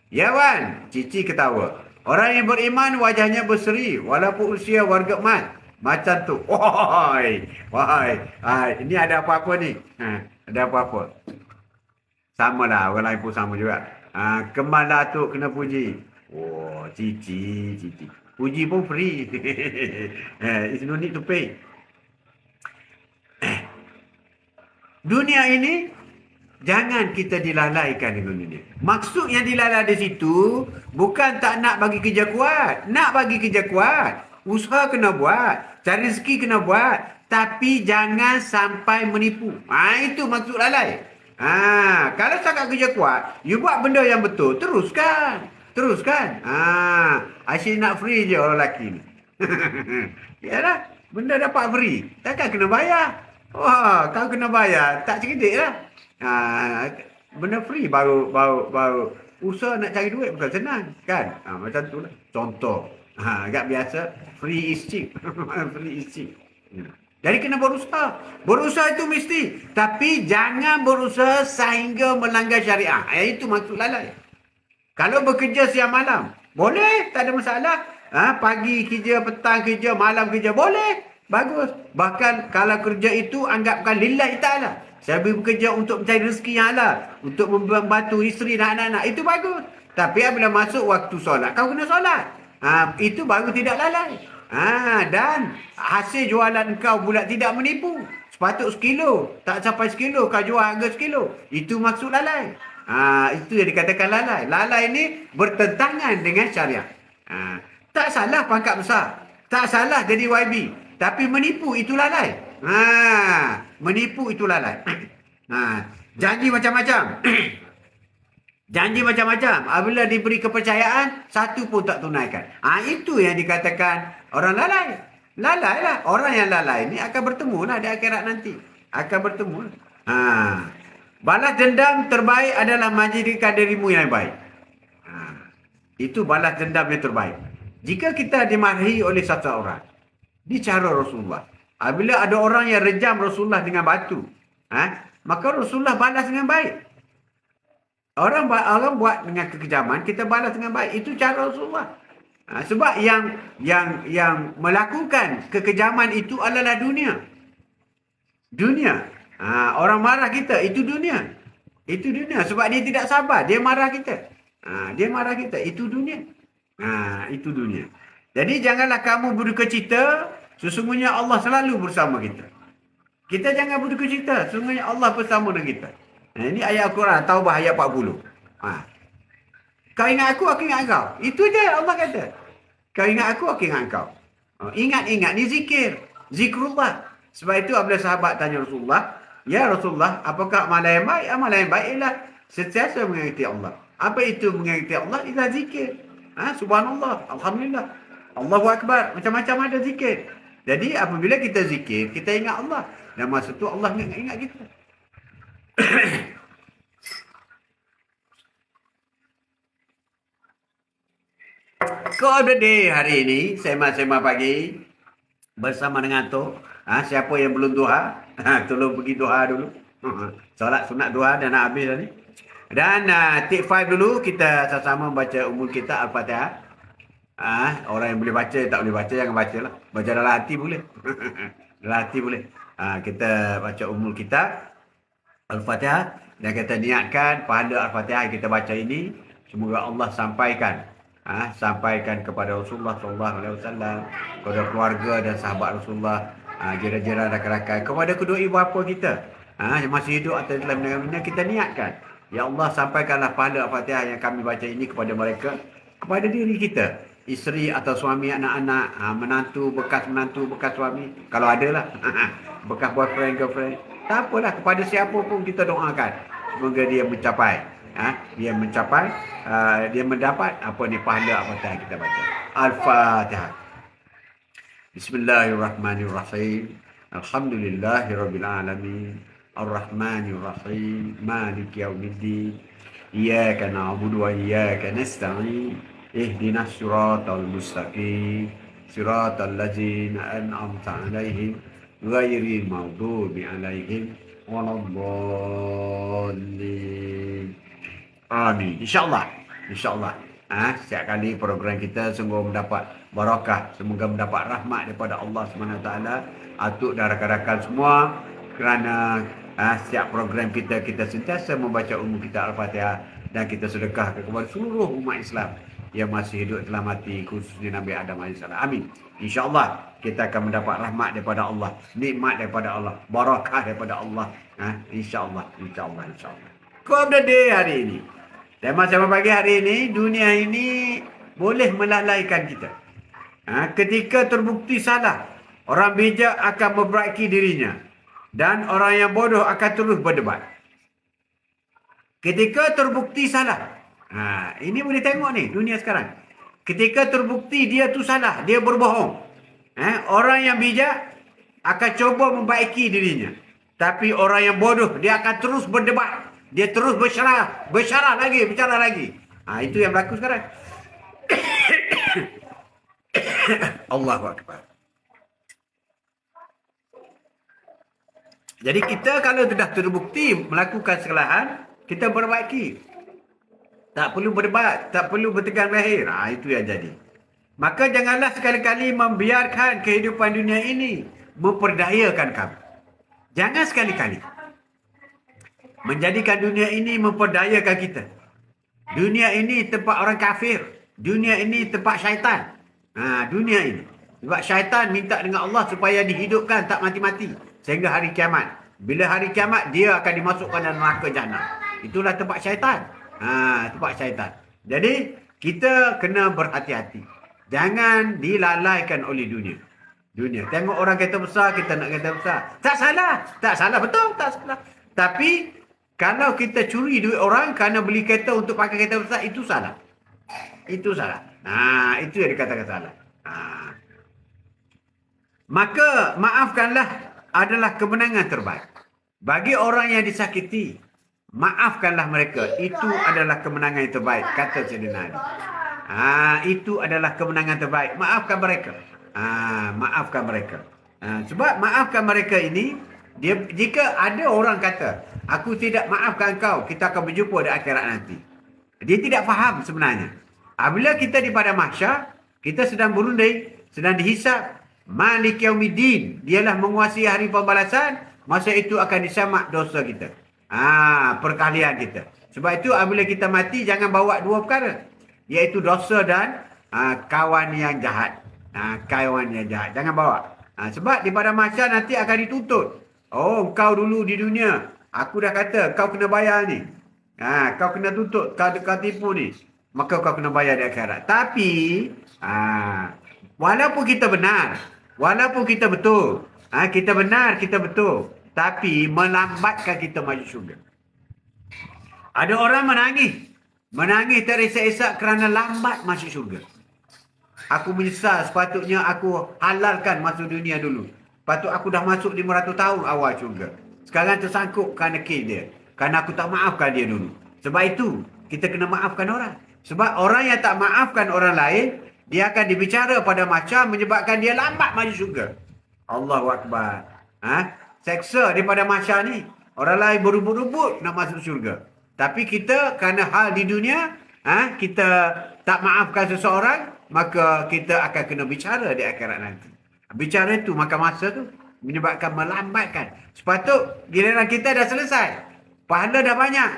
Ya Wan, Cici ketawa. Orang yang beriman wajahnya berseri walaupun usia warga emas. Macam tu. Wahai. Ini ada apa-apa ni? Ada apa-apa? Sama lah. Orang lain pun sama juga. Kemal Datuk kena puji. Cici. Puji pun free. It's no need to pay. Dunia ini, jangan kita dilalaikan dengan dunia. Maksud yang dilalai di situ, bukan tak nak bagi kerja kuat. Nak bagi kerja kuat. Usaha kena buat. Cari rezeki kena buat. Tapi jangan sampai menipu. Itu maksud lalai. Kalau sangat kerja kuat, you buat benda yang betul, teruskan. Asyik nak free je orang lelaki ni. Yalah, benda dapat free. Takkan kena bayar. Kalau kena bayar, tak cerdik lah. Benda free baru usaha nak cari duit bukan senang. Kan? Macam tu lah. Contoh. Agak biasa. Free is cheap. Free is cheap. Jadi kena berusaha. Berusaha itu mesti. Tapi jangan berusaha sehingga melanggar syariah. Itu maksud lalai. Kalau bekerja siang malam, boleh. Tak ada masalah. Pagi kerja, petang kerja, malam kerja, boleh. Bagus. Bahkan kalau kerja itu anggapkan lillahi ta'ala. Saya bekerja untuk mencari rezeki yang halal. Untuk membantu isteri dan anak-anak. Itu bagus. Tapi apabila masuk waktu solat, kau kena solat. Itu baru tidak lalai. Dan hasil jualan kau pula tidak menipu. Sepatut sekilo. Tak sampai sekilo. Kau jual harga sekilo. Itu maksud lalai. Itu yang dikatakan lalai. Lalai ini bertentangan dengan syariat. Tak salah pangkat besar. Tak salah jadi YB. Tapi menipu itu lalai. Menipu itu lalai. Janji macam-macam. Janji macam-macam. Apabila diberi kepercayaan, satu pun tak tunaikan. Itu yang dikatakan orang lalai. Lalai lah. Orang yang lalai ni akan bertemu lah di akhirat nanti. Akan bertemu. Balas dendam terbaik adalah menjadikan dirimu yang baik. Itu balas dendam yang terbaik. Jika kita dimarahi oleh satu orang, di cara Rasulullah. Apabila ada orang yang rejam Rasulullah dengan batu, maka Rasulullah balas dengan baik. Orang buat dengan kekejaman, kita balas dengan baik. Itu cara Rasulullah. Sebab yang melakukan kekejaman itu adalah dunia. Dunia. Orang marah kita, itu dunia. Itu dunia. Sebab dia tidak sabar. Dia marah kita. Dia marah kita. Itu dunia. Itu dunia. Jadi janganlah kamu berduka cita. Sesungguhnya Allah selalu bersama kita. Kita jangan berduka cita. Sungguhnya Allah bersama dengan kita. Ini ayat Al-Quran. Taubah ayat 40. Ha. Kau ingat aku ingat kau. Itu je Allah kata. Kau ingat aku ingat kau. Ingat-ingat ni zikir. Zikrullah. Sebab itu apabila sahabat tanya Rasulullah, ya Rasulullah, apakah amalan yang baik? Amalan yang baik ialah sentiasa mengingati Allah. Apa itu mengingati Allah? Ialah zikir. Subhanallah, Alhamdulillah, Allahu Akbar. Macam-macam ada zikir. Jadi apabila kita zikir, kita ingat Allah. Dan masa tu Allah ingat kita. Call of the day hari ini, sema-sema pagi bersama dengan Tok. Siapa yang belum duha, tolong pergi duha dulu. Solat sunat duha dah nak habis tadi. Dan take 5 dulu, kita sama-sama baca umul kita Al-Fatihah. Orang yang boleh baca, tak boleh baca, jangan baca lah. Baca dalam hati boleh. Dalam hati boleh. Kita baca umul kita Al-Fatihah. Dan kita niatkan pahala Al-Fatihah yang kita baca ini, semoga Allah sampaikan kepada Rasulullah SAW, kepada keluarga dan sahabat Rasulullah, jiran-jiran, rakan-rakan, kepada kedua ibu bapa kita yang masih hidup atau dalam dunia. Kita niatkan, ya Allah, sampaikanlah pahala Al-Fatihah yang kami baca ini kepada mereka, kepada diri kita, isteri atau suami, anak-anak, menantu, bekas suami, kalau ada lah, bekas boyfriend, girlfriend, tak apalah, kepada siapa pun kita doakan, semoga dia mencapai, dia mendapat apa ni pahala Al-Fatihah kita baca. Al-Fatihah. Bismillahirrahmanirrahim. Alhamdulillahirabbil alamin. Ar-Rahmanirrahim. Maliki yaumiddin. Iyyaka na'budu wa iyyaka nasta'in. Ihdinas siratal mustaqim. Siratal ladzina an'amta 'alaihim ghairil maghdubi 'alaihim waladdallin. Amin. InsyaAllah. Setiap kali program kita sungguh mendapat barakah. Semoga mendapat rahmat daripada Allah SWT. Atuk dan rakan-rakan semua. Kerana setiap program kita sentiasa membaca umum kita Al-Fatihah. Dan kita sedekahkan kepada seluruh umat Islam yang masih hidup telah mati, khususnya Nabi Adam AS. Amin. InsyaAllah kita akan mendapat rahmat daripada Allah. Nikmat daripada Allah. Barakah daripada Allah. InsyaAllah. Quote of the day hari ini. Tema pagi hari ini, dunia ini boleh melalaikan kita. Ketika terbukti salah, orang bijak akan memperbaiki dirinya. Dan orang yang bodoh akan terus berdebat. Ketika terbukti salah. Ini boleh tengok ni, dunia sekarang. Ketika terbukti dia tu salah, dia berbohong. Orang yang bijak akan cuba memperbaiki dirinya. Tapi orang yang bodoh, dia akan terus berdebat. Dia terus bicara lagi. Itu yang berlaku sekarang. Allahu Akbar. Jadi kita kalau sudah terbukti melakukan kesalahan, kita perbaiki. Tak perlu berdebat, tak perlu bertegang lahir. Itu yang jadi. Maka janganlah sekali-kali membiarkan kehidupan dunia ini memperdayakan kamu. Jangan sekali-kali menjadikan dunia ini memperdayakan kita. Dunia ini tempat orang kafir. Dunia ini tempat syaitan. Dunia ini. Sebab syaitan minta dengan Allah supaya dihidupkan tak mati-mati. Sehingga hari kiamat. Bila hari kiamat, dia akan dimasukkan dalam neraka jahanam. Itulah tempat syaitan. Tempat syaitan. Jadi, kita kena berhati-hati. Jangan dilalaikan oleh dunia. Tengok orang kereta besar, kita nak kereta besar. Tak salah. Betul, tak salah. Tapi, kalau kita curi duit orang kerana beli kereta untuk pakai kereta besar, itu salah. Itu yang dikatakan salah. Maka maafkanlah adalah kemenangan terbaik. Bagi orang yang disakiti, maafkanlah mereka. Itu adalah kemenangan yang terbaik, kata Sayyidina Ali. Itu adalah kemenangan terbaik. Maafkan mereka. Maafkan mereka. Sebab maafkan mereka ini, jika ada orang kata, aku tidak maafkan kau, kita akan berjumpa di akhirat nanti. Dia tidak faham sebenarnya. Apabila kita di padang mahsyar, kita sedang berunding, sedang dihisap. Malik yaumiddin, dialah menguasai hari pembalasan. Masa itu akan disamak dosa kita. Perkalian kita. Sebab itu apabila kita mati, jangan bawa dua perkara. Iaitu dosa dan kawan yang jahat. Kawan yang jahat. Jangan bawa. Sebab di padang mahsyar nanti akan dituntut. Oh, kau dulu di dunia. Aku dah kata, kau kena bayar ni. Kau kena tuntut, kau tipu ni. Maka kau kena bayar di akhirat. Tapi, walaupun kita benar, walaupun kita betul, kita benar, kita betul. Tapi, melambatkan kita maju syurga. Ada orang menangis. Menangis terisak-isak kerana lambat masuk syurga. Aku menyesal, sepatutnya aku halalkan masuk dunia dulu. Patut aku dah masuk 500 tahun awal syurga. Sekarang tersangkut kerana kes dia. Kerana aku tak maafkan dia dulu. Sebab itu, kita kena maafkan orang. Sebab orang yang tak maafkan orang lain, dia akan dibicara pada macam menyebabkan dia lambat masuk syurga. Allahu Akbar. Seksa daripada macam ni. Orang lain berebut-rebut nak masuk syurga. Tapi kita kerana hal di dunia, kita tak maafkan seseorang, maka kita akan kena bicara di akhirat nanti. Bicara itu, maka masa tu menyebabkan melambatkan. Sepatut giliran kita dah selesai. Pahala dah banyak.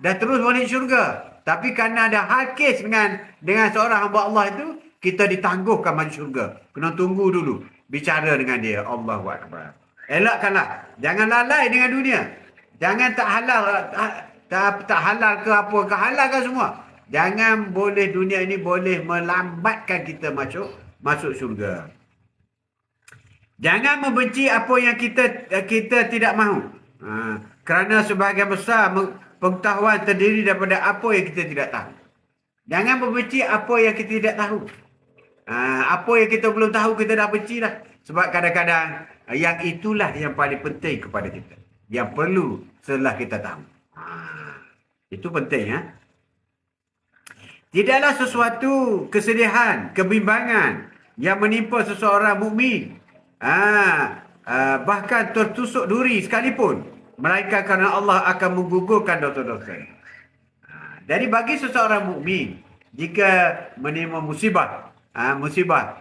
Dah terus balik syurga. Tapi kerana ada hal kes dengan seorang hamba Allah itu, kita ditangguhkan masuk syurga. Kena tunggu dulu. Bicara dengan dia. Allahu Akbar. Elakkanlah. Jangan lalai dengan dunia. Jangan tak halal. Tak halal ke apa ke. Halalkan semua. Jangan boleh dunia ini boleh melambatkan kita masuk syurga. Jangan membenci apa yang kita tidak mahu. Kerana sebahagian besar pengetahuan terdiri daripada apa yang kita tidak tahu. Jangan membenci apa yang kita tidak tahu. Apa yang kita belum tahu kita dah benci dah. Sebab kadang-kadang yang itulah yang paling penting kepada kita. Yang perlu setelah kita tahu. Itu penting ya. Tidaklah sesuatu kesedihan, kebimbangan yang menimpa seseorang mukmin, bahkan tertusuk duri sekalipun, melainkan kerana Allah akan menggugurkan dosa-dosa. Jadi bagi seseorang mukmin, jika menerima musibah,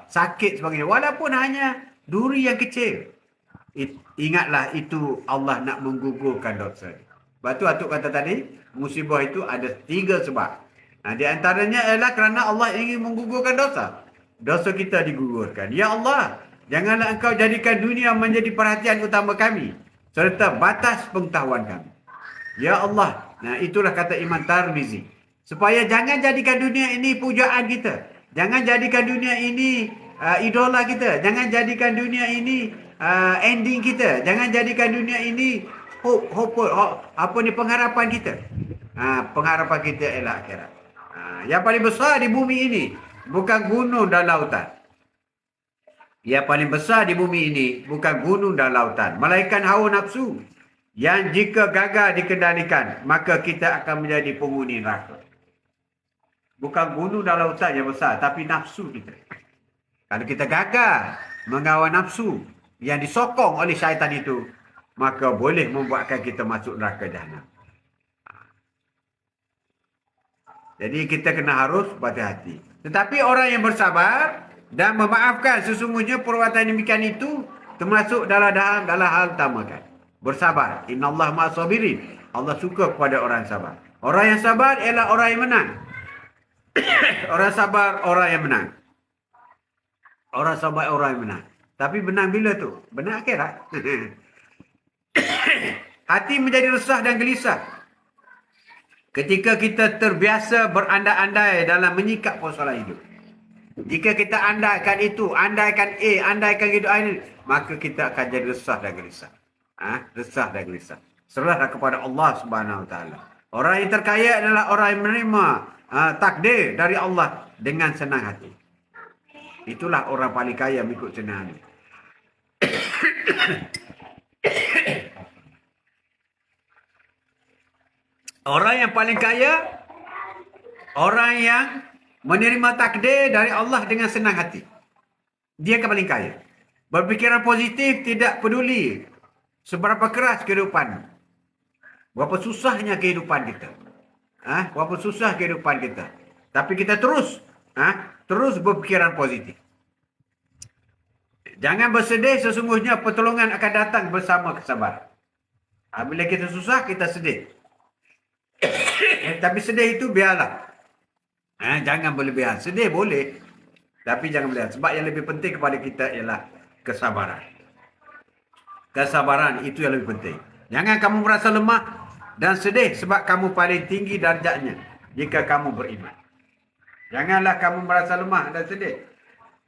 sakit sebagainya, walaupun hanya duri yang kecil, ingatlah itu Allah nak menggugurkan dosa. Sebab tu Atuk kata tadi, musibah itu ada 3 sebab. Di antaranya adalah kerana Allah ingin menggugurkan dosa. Dosa kita digugurkan. Ya Allah, janganlah engkau jadikan dunia menjadi perhatian utama kami, serta batas pengetahuan kami. Ya Allah, itulah kata Imam Tirmizi. Supaya jangan jadikan dunia ini pujaan kita. Jangan jadikan dunia ini idola kita. Jangan jadikan dunia ini ending kita. Jangan jadikan dunia ini pengharapan kita. Pengharapan kita ialah akhirat. Yang paling besar di bumi ini bukan gunung dan lautan. Yang paling besar di bumi ini bukan gunung dan lautan, melainkan hawa nafsu yang jika gagal dikendalikan, maka kita akan menjadi penghuni neraka. Bukan gunung dan lautan yang besar, tapi nafsu kita. Kalau kita gagal mengawal nafsu yang disokong oleh syaitan itu, maka boleh membuatkan kita masuk neraka jahanam. Jadi kita kena harus berhati-hati. Tetapi orang yang bersabar dan memaafkan, sesungguhnya perbuatan demikian itu termasuk dalam hal utama kan. Bersabar. Innallaha ma'as-sabirin. Allah suka kepada orang sabar. Orang yang sabar ialah orang yang menang. Orang sabar orang yang menang. Orang sabar orang yang menang. Tapi menang bila tu? Menang akhirat. Hati menjadi resah dan gelisah ketika kita terbiasa berandai-andai dalam menyikap persoalan hidup. Jika kita andaikan itu, andaikan A, andaikan hidup ini, maka kita akan jadi resah dan gelisah. Resah dan gelisah. Serahlah kepada Allah Subhanahu Wa Taala. Orang yang terkaya adalah orang yang menerima takdir dari Allah dengan senang hati. Itulah orang paling kaya mengikut senang hati. Orang yang paling kaya, orang yang menerima takdir dari Allah dengan senang hati. Dia yang paling kaya. Berfikiran positif, tidak peduli seberapa keras kehidupan. Berapa susahnya kehidupan kita. Berapa susah kehidupan kita. Tapi kita terus berfikiran positif. Jangan bersedih, sesungguhnya pertolongan akan datang bersama kesabaran. Bila kita susah, kita sedih. Tapi sedih itu biarlah. Jangan berlebihan. Sedih boleh, tapi jangan berlebihan. Sebab yang lebih penting kepada kita ialah kesabaran. Kesabaran itu yang lebih penting. Jangan kamu merasa lemah dan sedih sebab kamu paling tinggi darjatnya jika kamu beriman. Janganlah kamu merasa lemah dan sedih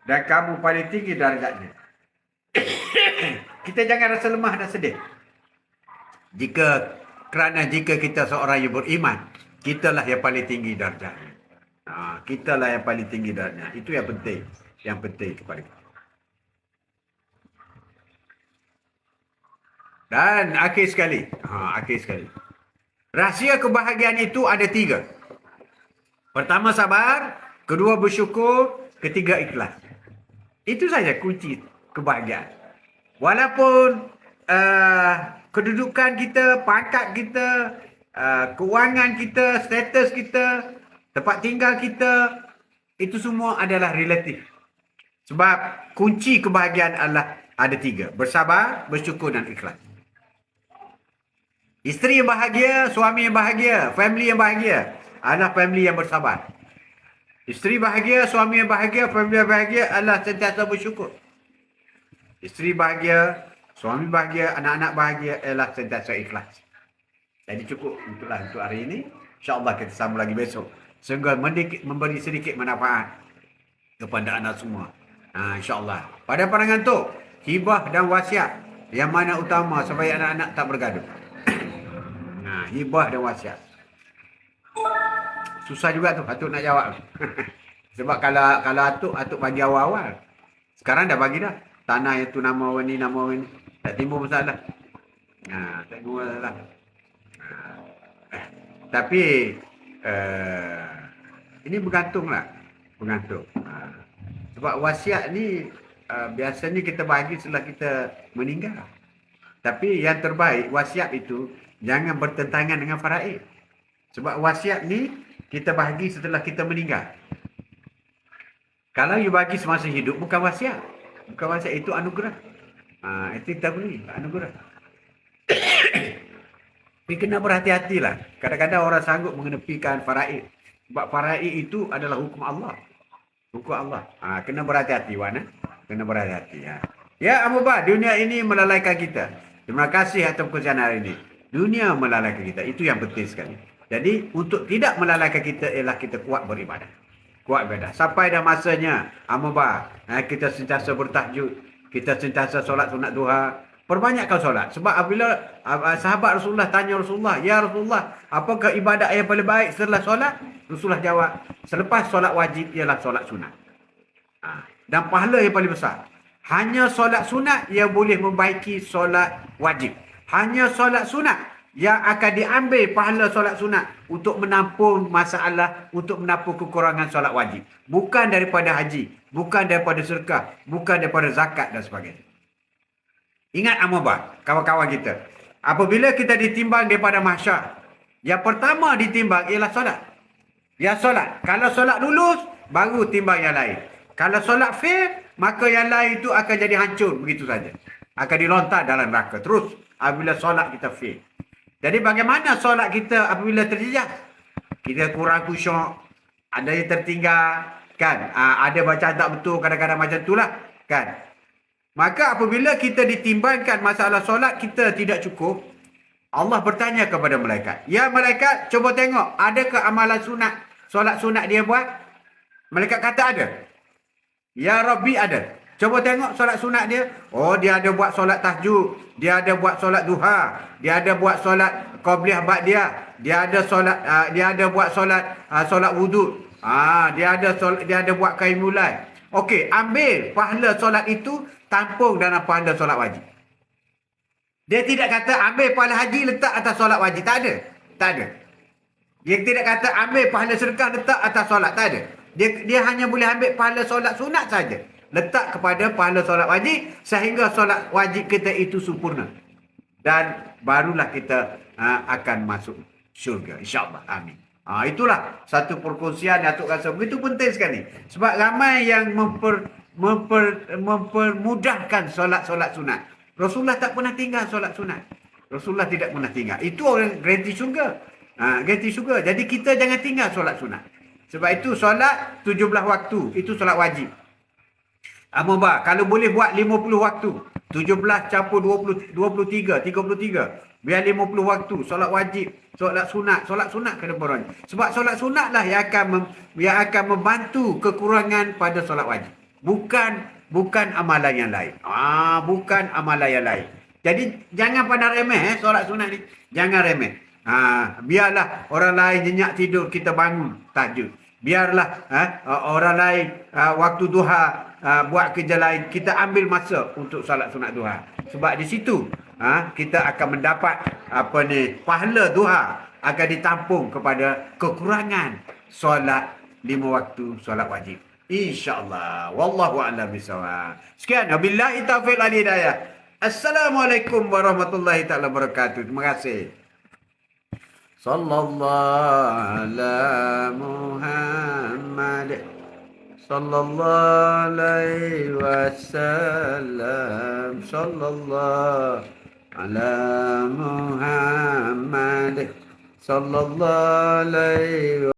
dan kamu paling tinggi darjatnya. Kita jangan rasa lemah dan sedih. Kerana jika kita seorang yang beriman, kitalah yang paling tinggi darjatnya. Kitalah yang paling tinggi darjatnya. Itu yang penting. Yang penting kepada kita. Dan akhir sekali. Rahsia kebahagiaan itu ada 3. Pertama sabar, kedua bersyukur, ketiga ikhlas. Itu saja kunci kebahagiaan. Walaupun kedudukan kita, pangkat kita, keuangan kita, status kita, tempat tinggal kita, itu semua adalah relatif. Sebab kunci kebahagiaan adalah ada 3. Bersabar, bersyukur dan ikhlas. Isteri yang bahagia, suami yang bahagia, family yang bahagia adalah family yang bersabar. Isteri bahagia, suami yang bahagia, family yang bahagia adalah sentiasa bersyukur. Isteri bahagia, suami bahagia, anak-anak bahagia adalah sentiasa ikhlas. Jadi cukup itulah untuk hari ini. InsyaAllah kita sambung lagi besok. Sehingga memberi sedikit manfaat kepada anda semua. InsyaAllah. Pada pandangan tu, hibah dan wasiat yang mana utama supaya anak-anak tak bergaduh? Hibah dan wasiat. Susah juga tu Atuk nak jawab. Sebab kalau Atuk bagi awal-awal. Sekarang dah bagi dah. Tanah itu nama orang ni, nama orang ni. Tak timbul masalah. Tak timbul masalah. Tapi ini bergantunglah. Bergantung. Sebab wasiat ni biasanya kita bagi setelah kita meninggal. Tapi yang terbaik wasiat itu jangan bertentangan dengan faraid. Sebab wasiat ni kita bagi setelah kita meninggal. Kalau you bagi semasa hidup bukan wasiat. Bukan wasiat, itu anugerah. Itu kita beli anugerah. Tapi kena berhati-hatilah. Kadang-kadang orang sanggup mengenepikan faraid. Sebab faraid itu adalah hukum Allah. Hukum Allah. Kena berhati-hati, Wan. Kena berhati-hati. Ya, Amubah, dunia ini melalaikan kita. Terima kasih atas perkongsian hari ini. Dunia melalaikan kita. Itu yang penting sekali. Jadi, untuk tidak melalaikan kita ialah kita kuat beribadah. Kuat beribadah. Sampai dah masanya, Amubah, kita sentiasa bertahajud. Kita sentiasa solat sunat duha. Perbanyakkan solat. Sebab apabila sahabat Rasulullah tanya Rasulullah, "Ya Rasulullah, apakah ibadat yang paling baik setelah solat?" Rasulullah jawab, "Selepas solat wajib ialah solat sunat." Dan pahala yang paling besar. Hanya solat sunat yang boleh membaiki solat wajib. Hanya solat sunat yang akan diambil pahala solat sunat untuk menampung masalah, untuk menampung kekurangan solat wajib. Bukan daripada haji, bukan daripada sedekah, bukan daripada zakat dan sebagainya. Ingat Amabah, kawan-kawan kita. Apabila kita ditimbang daripada mahsyar, yang pertama ditimbang ialah solat. Ya solat. Kalau solat lulus, baru timbang yang lain. Kalau solat fail, maka yang lain itu akan jadi hancur begitu saja. Akan dilontar dalam neraka. Terus apabila solat kita fail. Jadi bagaimana solat kita apabila terjejak? Kita kurang khusyuk, ada yang tertinggal, kan? Ada bacaan tak betul, kadang-kadang macam itulah, kan? Maka apabila kita ditimbangkan masalah solat kita tidak cukup, Allah bertanya kepada malaikat, "Ya malaikat, cuba tengok, adakah amalan sunat, solat sunat dia buat?" Malaikat kata ada. "Ya Rabbi, ada." Cuba tengok solat sunat dia. Oh, dia ada buat solat tahajud, dia ada buat solat duha, dia ada buat solat qabliyah ba'diyah, dia ada buat solat wuduk. Dia ada buat qaim mulai. Okey, ambil pahala solat itu, tampung dalam pahala solat wajib. Dia tidak kata ambil pahala haji letak atas solat wajib. Tak ada. Tak ada. Dia tidak kata ambil pahala sedekah letak atas solat. Tak ada. Dia hanya boleh ambil pahala solat sunat saja. Letak kepada pahala solat wajib sehingga solat wajib kita itu sempurna. Dan barulah kita akan masuk syurga. InsyaAllah. Amin. Itulah satu perkongsian yang Atuk rasa begitu penting sekali. Sebab ramai yang mempermudahkan solat-solat sunat. Rasulullah tak pernah tinggal solat sunat. Rasulullah tidak pernah tinggal. Itu orang garanti syurga. Garanti syurga. Jadi kita jangan tinggal solat sunat. Sebab itu solat 17 waktu. Itu solat wajib. Amubah, kalau boleh buat 50 waktu. 17 campur 20, 23, 33. Biar 50 waktu. Solat wajib, solat sunat. Solat sunat kena berani. Sebab solat sunat lah yang akan membantu kekurangan pada solat wajib. Bukan amalan yang lain. Bukan amalan yang lain. Jadi jangan pandang remeh solat sunat ni. Jangan remeh. Biarlah orang lain nyenyak tidur, kita bangun tahajud. Biarlah orang lain waktu duha buat kerja lain, kita ambil masa untuk solat sunat duha. Sebab di situ kita akan mendapat pahala duha akan ditampung kepada kekurangan solat 5 waktu solat wajib. InsyaAllah. Wallahu a'lam bishawab. Sekian. Wabillahi taufiq wal hidayah. Assalamualaikum warahmatullahi taala wabarakatuh. Terima kasih. Sallallahu ala Muhammad. Sallallahu alaihi wasallam. Sallallahu ala Muhammad. Sallallahu alaihi